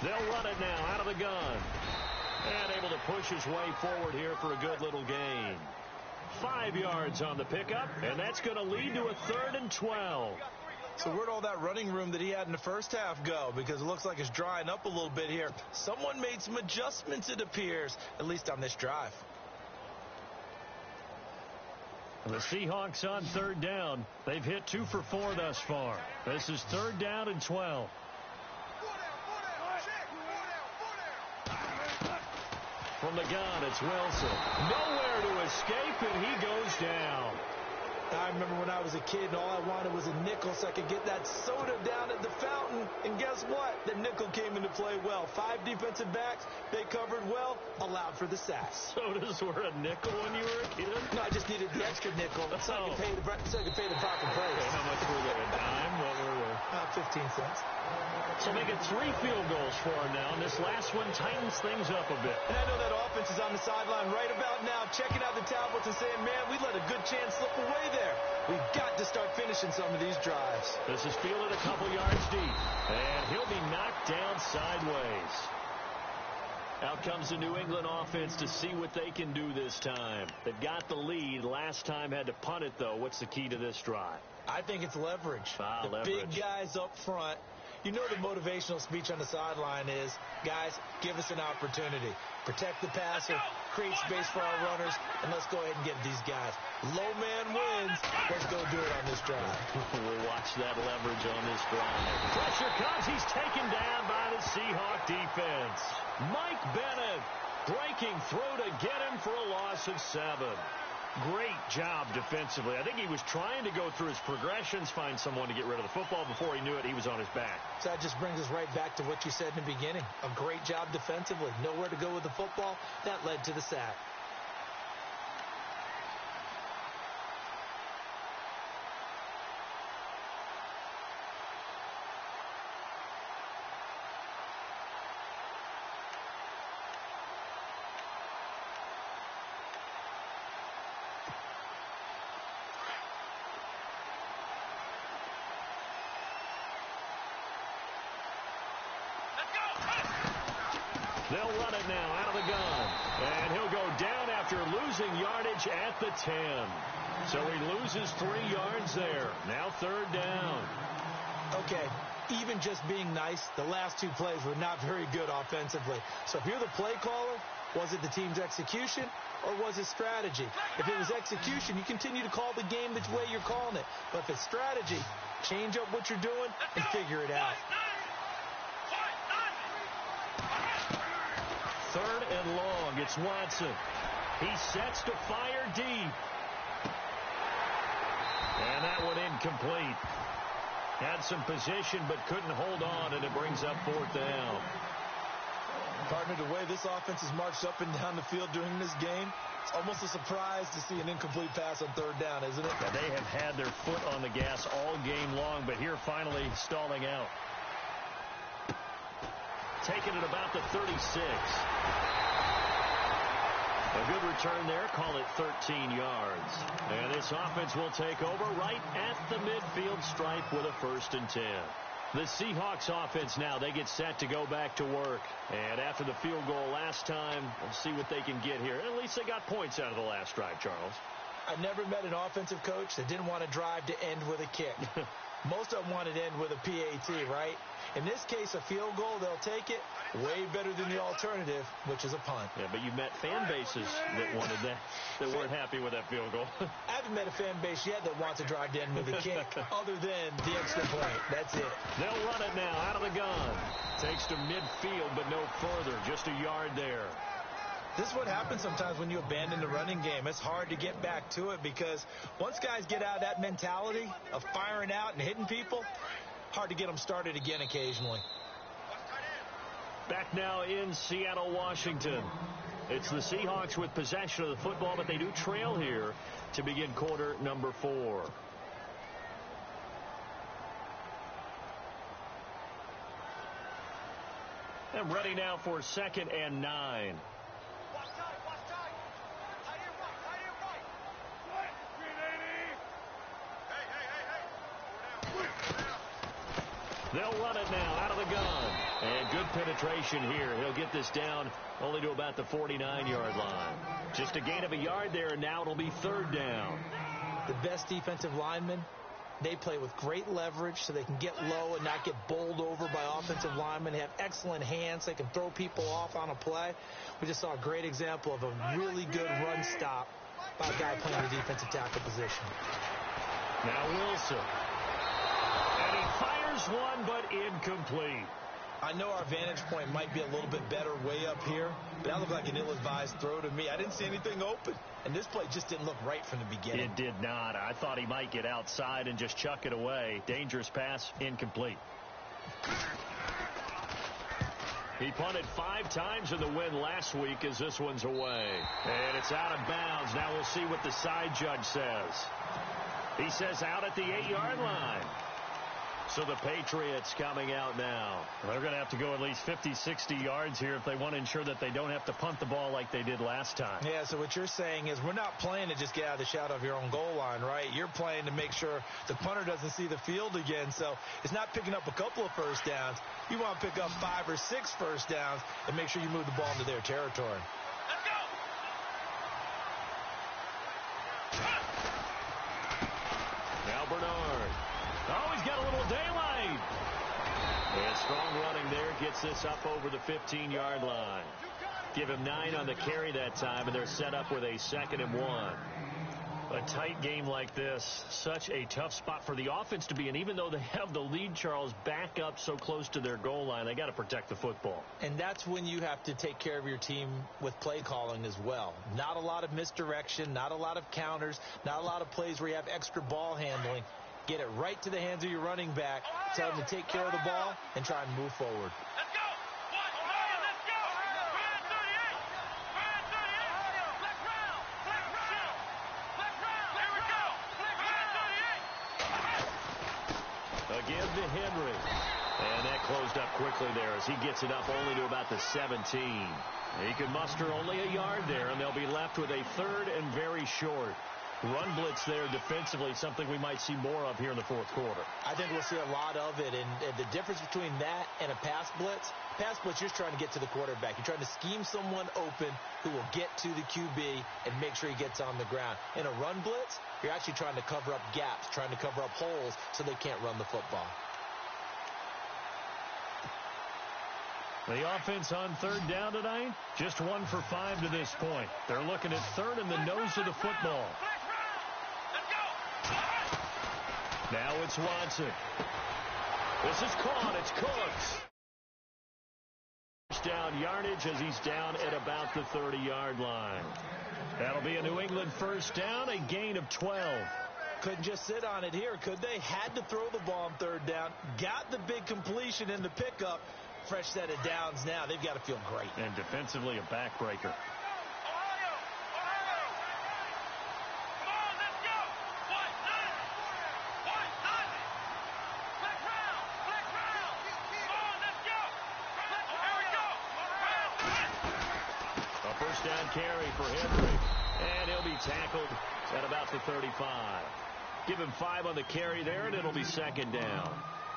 They'll run it now out of the gun. And able to push his way forward here for a good little gain. 5 yards on the pickup, and that's going to lead to a 3rd and 12. So where'd all that running room that he had in the first half go? Because it looks like it's drying up a little bit here. Someone made some adjustments, it appears, at least on this drive. The Seahawks on 3rd down. They've hit 2 for 4 thus far. This is 3rd down and 12. From the gun, it's Wilson. Nowhere to escape, and he goes down. I remember when I was a kid and all I wanted was a nickel so I could get that soda down at the fountain. And guess what? The nickel came into play well. 5 defensive backs, they covered well, allowed for the sack. Sodas were a nickel when you were a kid? No, I just needed the extra nickel so I could pay the proper price. Okay, how much were they? A dime? What were they? 15 cents. So they get 3 field goals for him now, and this last one tightens things up a bit. And I know that offense is on the sideline right about now, checking out the tablets and saying, man, we let a good chance slip away there. We've got to start finishing some of these drives. This is fielded a couple yards deep, and he'll be knocked down sideways. Out comes the New England offense to see what they can do this time. They've got the lead. Last time had to punt it, though. What's the key to this drive? I think it's leverage. Leverage. Big guys up front. You know the motivational speech on the sideline is, guys, give us an opportunity. Protect the passer, create space for our runners, and let's go ahead and get these guys. Low man wins. Let's go do it on this drive. We'll watch that leverage on this drive. Pressure comes. He's taken down by the Seahawk defense. Mike Bennett breaking through to get him for a loss of 7. Great job defensively. I think he was trying to go through his progressions, find someone to get rid of the football. Before he knew it, he was on his back. So that just brings us right back to what you said in the beginning. A great job defensively. Nowhere to go with the football. That led to the sack. They'll run it now out of the gun. And he'll go down after losing yardage at the 10. So he loses 3 yards there. Now 3rd down. Okay, even just being nice, the last 2 plays were not very good offensively. So if you're the play caller, was it the team's execution or was it strategy? If it was execution, you continue to call the game the way you're calling it. But if it's strategy, change up what you're doing and figure it out. 3rd and long. It's Watson. He sets to fire deep. And that one incomplete. Had some position but couldn't hold on, and it brings up 4th down. Partner, the way this offense has marched up and down the field during this game, it's almost a surprise to see an incomplete pass on 3rd down, isn't it? Yeah, they have had their foot on the gas all game long, but here finally stalling out. Taking it about the 36. A good return there. Call it 13 yards. And this offense will take over right at the midfield stripe with a 1st and 10. The Seahawks offense now, they get set to go back to work. And after the field goal last time, we'll see what they can get here. At least they got points out of the last drive, Charles. I never met an offensive coach that didn't want to drive to end with a kick. Most of them want it to end with a PAT, right? In this case, a field goal, they'll take it. Way better than the alternative, which is a punt. Yeah, but you met fan bases that wanted that, that weren't happy with that field goal. I haven't met a fan base yet that wants to drive to end with a kick, other than the extra point. That's it. They'll run it now out of the gun. Takes to midfield, but no further. Just a yard there. This is what happens sometimes when you abandon the running game. It's hard to get back to it because once guys get out of that mentality of firing out and hitting people, hard to get them started again occasionally. Back now in Seattle, Washington. It's the Seahawks with possession of the football, but they do trail here to begin quarter number 4. And ready now for 2nd and 9. Watch time, watch time. Tight end right, tight end right. Hey. They'll run it now out of the gun. And good penetration here. He'll get this down only to about the 49-yard line. Just a gain of a yard there, and now it'll be 3rd down. The best defensive linemen, they play with great leverage so they can get low and not get bowled over by offensive linemen. They have excellent hands. They can throw people off on a play. We just saw a great example of a really good run stop by a guy playing the defensive tackle position. Now Wilson. And he fires one, but incomplete. I know our vantage point might be a little bit better way up here, but that looked like an ill-advised throw to me. I didn't see anything open, and this play just didn't look right from the beginning. It did not. I thought he might get outside and just chuck it away. Dangerous pass, incomplete. He punted 5 times in the win last week as this one's away. And it's out of bounds. Now we'll see what the side judge says. He says out at the 8-yard line. So the Patriots coming out now. They're going to have to go at least 50, 60 yards here if they want to ensure that they don't have to punt the ball like they did last time. Yeah, so what you're saying is we're not playing to just get out of the shadow of your own goal line, right? You're playing to make sure the punter doesn't see the field again. So it's not picking up a couple of first downs. You want to pick up 5 or 6 first downs and make sure you move the ball into their territory. Let's go. Now Bernard. Oh, he's got a little daylight. And strong running there gets this up over the 15-yard line. Give him 9 on the carry that time, and they're set up with a 2nd and 1. A tight game like this, such a tough spot for the offense to be in. Even though they have the lead, Charles, back up so close to their goal line, they got to protect the football. And that's when you have to take care of your team with play calling as well. Not a lot of misdirection, not a lot of counters, not a lot of plays where you have extra ball handling. Get it right to the hands of your running back, tell him to take care of the ball, and try and move forward. Let's go. Let's go. Brad 38. Brad 38. Black round. Black round. Black round. Here we go. Brad 38. Again to Henry. And that closed up quickly there as he gets it up only to about the 17. He can muster only a yard there, and they'll be left with a 3rd and very short. Run blitz there defensively, something we might see more of here in the 4th quarter. I think we'll see a lot of it, and the difference between that and a pass blitz, you're trying to get to the quarterback. You're trying to scheme someone open who will get to the QB and make sure he gets on the ground. In a run blitz, you're actually trying to cover up gaps, trying to cover up holes so they can't run the football. The offense on 3rd down tonight, just 1 for 5 to this point. They're looking at 3rd in the nose of the football. Now it's Watson. This is caught. It's Cooks. Down yardage as he's down at about the 30-yard line. That'll be a New England 1st down, a gain of 12. Couldn't just sit on it here, could they? Had to throw the ball on 3rd down. Got the big completion in the pickup. Fresh set of downs now. They've got to feel great. And defensively, a backbreaker. Down carry for Henry, and he'll be tackled at about the 35. Give him 5 on the carry there, and it'll be 2nd down.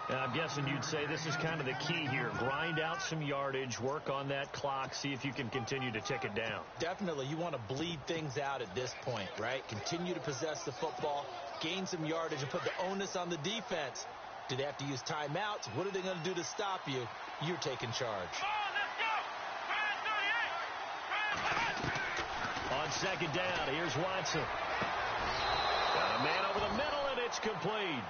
And I'm guessing you'd say this is kind of the key here. Grind out some yardage, work on that clock, see if you can continue to tick it down. Definitely. You want to bleed things out at this point, right? Continue to possess the football, gain some yardage, and put the onus on the defense. Do they have to use timeouts? What are they going to do to stop you? You're taking charge. On 2nd down, here's Watson. Got a man over the middle, and it's complete.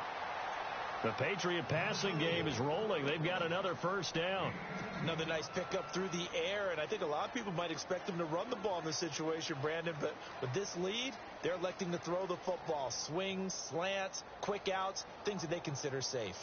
The Patriot passing game is rolling. They've got another first down. Another nice pickup through the air, and I think a lot of people might expect them to run the ball in this situation, Brandon, but with this lead, they're electing to throw the football. Swings, slants, quick outs, things that they consider safe.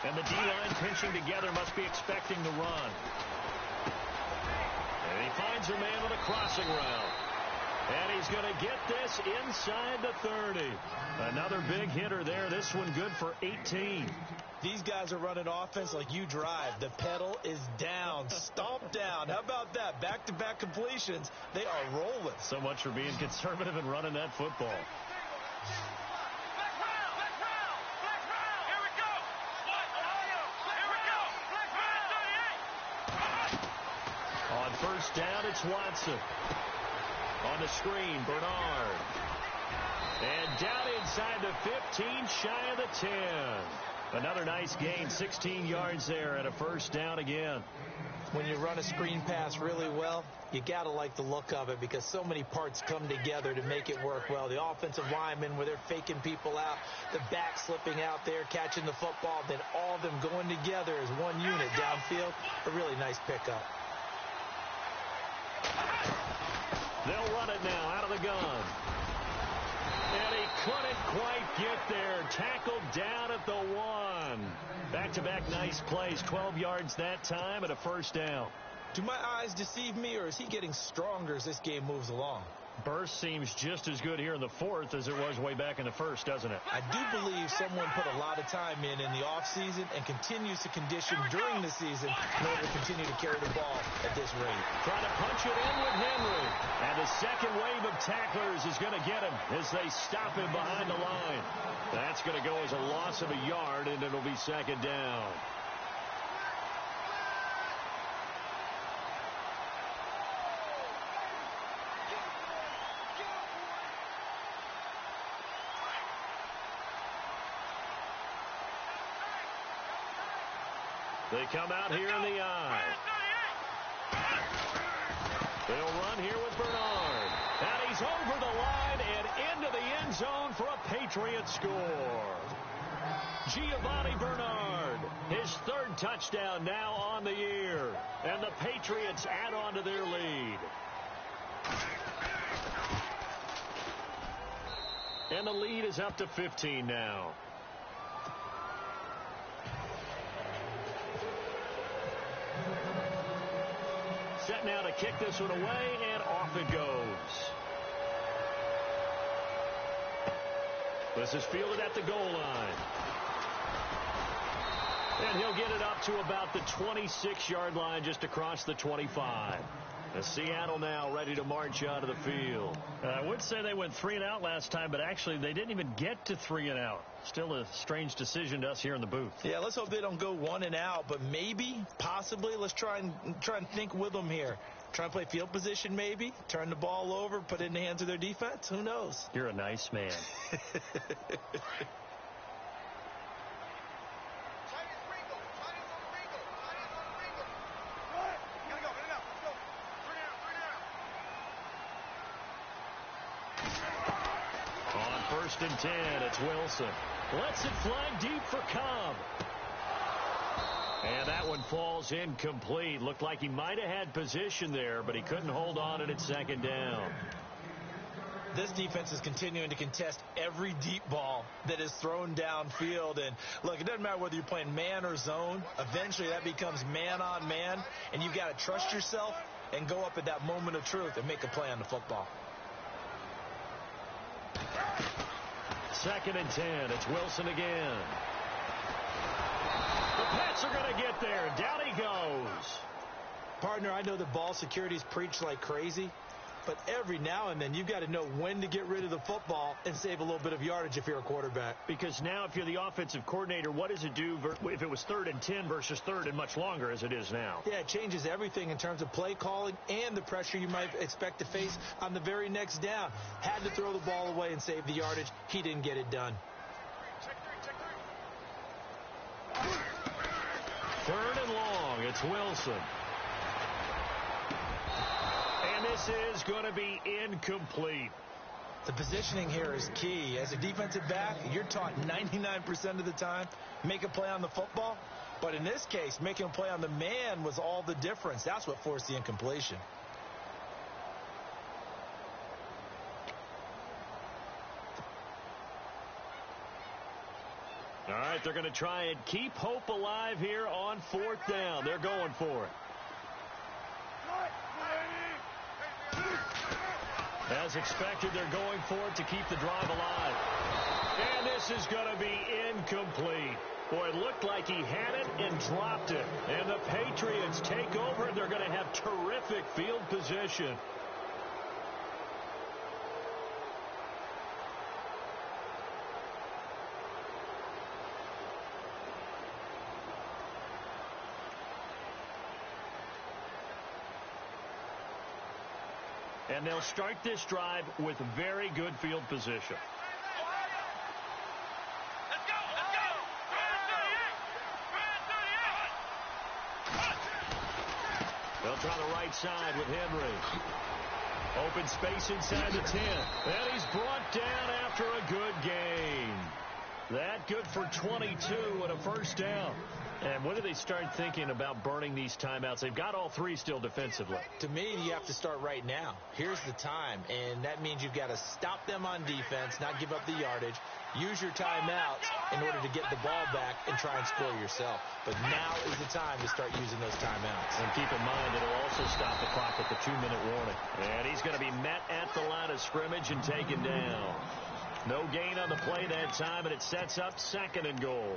And the D-line pinching together must be expecting the run. And he finds a man on a crossing route. And he's going to get this inside the 30. Another big hitter there. This one good for 18. These guys are running offense like you drive. The pedal is down, stomped down. How about that? Back-to-back completions. They are rolling. So much for being conservative and running that football. On first down, it's Watson. On the screen, Bernard. And down inside the 15, shy of the 10. Another nice gain, 16 yards there and a first down again. When you run a screen pass really well, you got to like the look of it because so many parts come together to make it work well. The offensive linemen where they're faking people out, the back slipping out there, catching the football, then all of them going together as one unit downfield. A really nice pickup. They'll run it now out of the gun. And he couldn't quite get there. Tackled down at the 1. Back-to-back nice plays. 12 yards that time and a first down. Do my eyes deceive me, or is he getting stronger as this game moves along? Burst seems just as good here in the 4th as it was way back in the 1st, doesn't it? I do believe someone put a lot of time in the offseason and continues to condition during the season in order to continue to carry the ball at this rate. Trying to punch it in with Henry. And the second wave of tacklers is going to get him as they stop him behind the line. That's going to go as a loss of a yard, and it'll be second down. They come out here in the eye. They'll run here with Bernard. And he's over the line and into the end zone for a Patriot score. Giovanni Bernard, his 3rd touchdown now on the year. And the Patriots add on to their lead. And the lead is up to 15 now. Set now to kick this one away, and off it goes. This is fielded at the goal line. And he'll get it up to about the 26-yard line, just across the 25. And Seattle now ready to march out of the field. I would say they went 3 and out last time, but actually they didn't even get to 3 and out. Still a strange decision to us here in the booth. Yeah, let's hope they don't go 1 and out, but maybe, possibly, let's try and think with them here. Try and play field position maybe, turn the ball over, put it in the hands of their defense. Who knows? You're a nice man. First and 10, it's Wilson. Lets it fly deep for Cobb. And that one falls incomplete. Looked like he might have had position there, but he couldn't hold on and it's second down. This defense is continuing to contest every deep ball that is thrown downfield. And, look, it doesn't matter whether you're playing man or zone. Eventually that becomes man on man, and you've got to trust yourself and go up at that moment of truth and make a play on the football. Second and 10. It's Wilson again. The Pats are going to get there. Down he goes. Partner, I know that ball security is preached like crazy, but every now and then you've got to know when to get rid of the football and save a little bit of yardage if you're a quarterback. Because now if you're the offensive coordinator, what does it do if it was 3rd and 10 versus 3rd and much longer as it is now? Yeah, it changes everything in terms of play calling and the pressure you might expect to face on the very next down. Had to throw the ball away and save the yardage. He didn't get it done. Third and long. It's Wilson. And this is going to be incomplete. The positioning here is key. As a defensive back, you're taught 99% of the time, make a play on the football. But in this case, making a play on the man was all the difference. That's what forced the incompletion. All right, they're going to try and keep hope alive here on fourth down. They're going for it. As expected, they're going for it to keep the drive alive. And this is going to be incomplete. Boy, it looked like he had it and dropped it. And the Patriots take over, and they're going to have terrific field position. And they'll start this drive with very good field position. Let's go! Let's go! They'll try the right side with Henry. Open space inside the 10. And he's brought down after a good gain. That good for 22 and a first down. And when do they start thinking about burning these timeouts? They've got all three still defensively. To me, you have to start right now. Here's the time, and that means you've got to stop them on defense, not give up the yardage, use your timeouts in order to get the ball back and try and score yourself. But now is the time to start using those timeouts. And keep in mind that it'll also stop the clock with the 2-minute warning. And he's going to be met at the line of scrimmage and taken down. No gain on the play that time, and it sets up second and goal.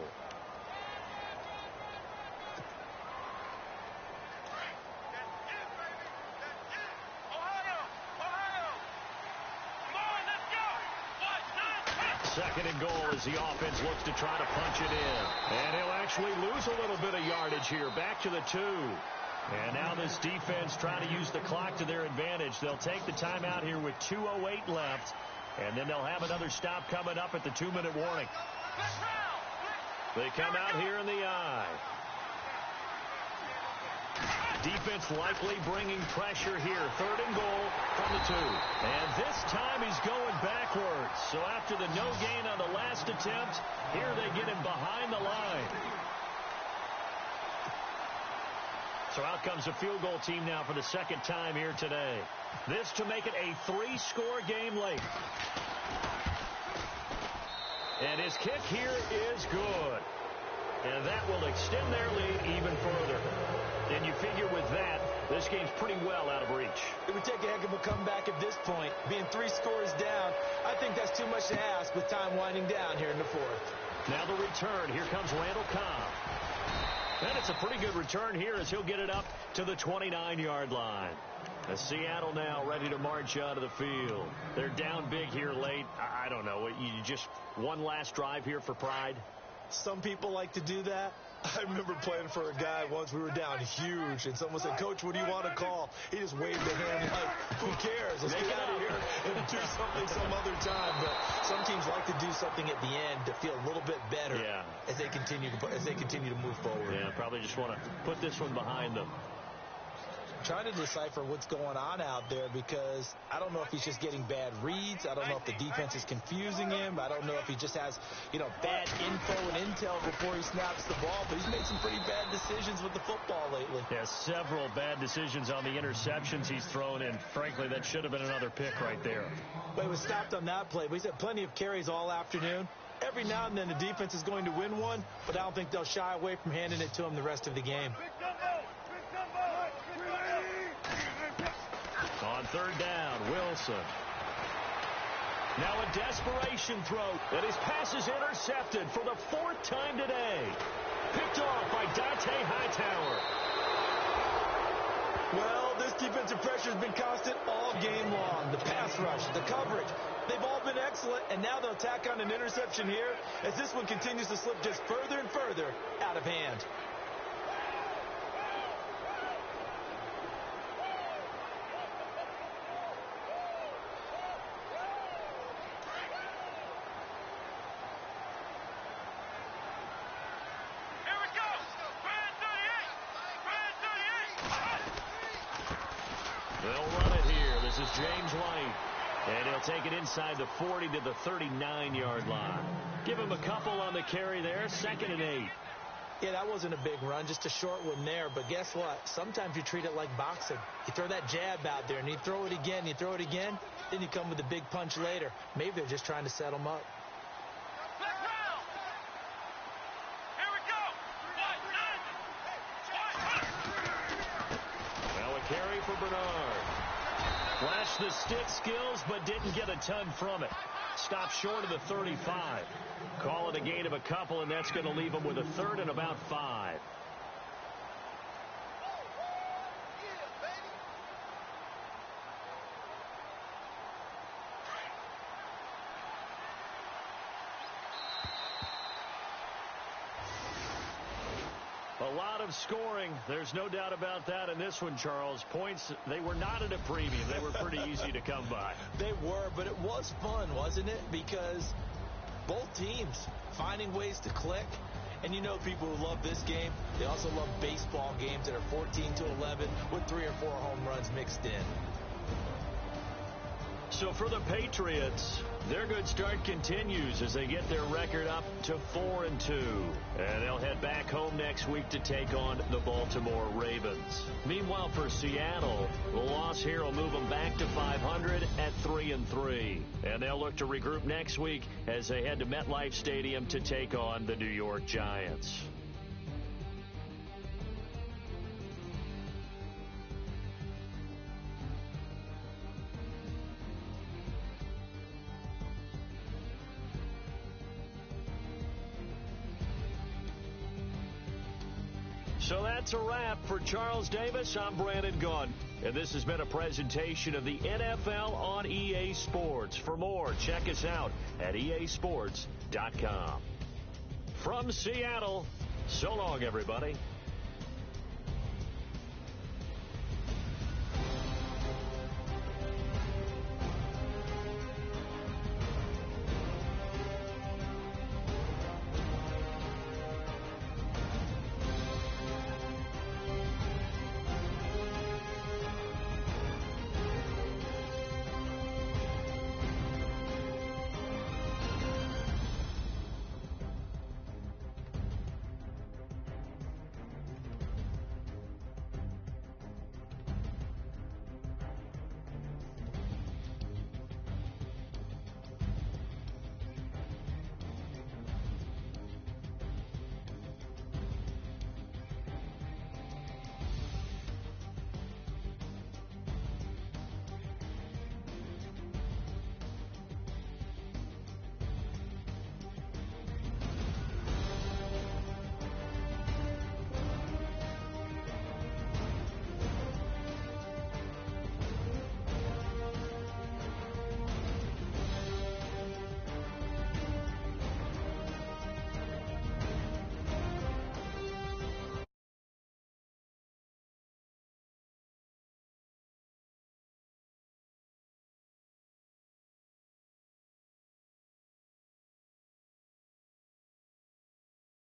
Second and goal as the offense looks to try to punch it in. And he'll actually lose a little bit of yardage here. Back to the 2. And now this defense trying to use the clock to their advantage. They'll take the timeout here with 2:08 left. And then they'll have another stop coming up at the 2-minute warning. They come out here in the I. Defense likely bringing pressure here. Third and goal from the 2. And this time he's going backwards. So after the no gain on the last attempt, here they get him behind the line. So out comes a field goal team now for the second time here today. This to make it a 3-score game late. And his kick here is good. And that will extend their lead even further. And you figure with that, this game's pretty well out of reach. It would take a heck of a comeback at this point. Being 3 scores down, I think that's too much to ask with time winding down here in the 4th. Now the return. Here comes Randall Cobb. And it's a pretty good return here as he'll get it up to the 29-yard line. As Seattle now ready to march out of the field. They're down big here late. I don't know. You just one last drive here for pride? Some people like to do that. I remember playing for a guy once. We were down huge, and someone said, "Coach, what do you want to call?" He just waved the hand like, "Who cares? Let's get out of here and do something some other time." But some teams like to do something at the end to feel a little bit better as they continue to move forward. Yeah, probably just want to put this one behind them. Trying to decipher what's going on out there because I don't know if he's just getting bad reads. I don't know if the defense is confusing him. I don't know if he just has, bad info and intel before he snaps the ball. But he's made some pretty bad decisions with the football lately. Yeah, several bad decisions on the interceptions he's thrown in. Frankly, that should have been another pick right there. But he was stopped on that play. But he's had plenty of carries all afternoon. Every now and then the defense is going to win one, but I don't think they'll shy away from handing it to him the rest of the game. On third down, Wilson. Now a desperation throw, and his pass is intercepted for the 4th time today. Picked off by Dante Hightower. Well, this defensive pressure has been constant all game long. The pass rush, the coverage, they've all been excellent, and now they'll tack on an interception here as this one continues to slip just further and further out of hand. They'll run it here. This is James White. And he'll take it inside the 40 to the 39-yard line. Give him a couple on the carry there. 2nd and 8. Yeah, that wasn't a big run, just a short one there. But guess what? Sometimes you treat it like boxing. You throw that jab out there, and you throw it again, then you come with a big punch later. Maybe they're just trying to set him up. Here we go. Well, a carry for Bernard. Flashed the stick skills, but didn't get a ton from it. Stopped short of the 35. Call it a gain of a couple, and that's going to leave them with a 3rd and about 5. A lot of scoring. There's no doubt about that in this one, Charles. Points, they were not at a premium. They were pretty easy to come by. They were, but it was fun, wasn't it? Because both teams finding ways to click. And you know people who love this game, they also love baseball games that are 14-11 with 3 or 4 home runs mixed in. So for the Patriots, their good start continues as they get their record up to 4-2. And they'll head back home next week to take on the Baltimore Ravens. Meanwhile, for Seattle, the loss here will move them back to 500 at 3-3. And they'll look to regroup next week as they head to MetLife Stadium to take on the New York Giants. So that's a wrap. For Charles Davis, I'm Brandon Gunn. And this has been a presentation of the NFL on EA Sports. For more, check us out at easports.com. From Seattle, so long, everybody.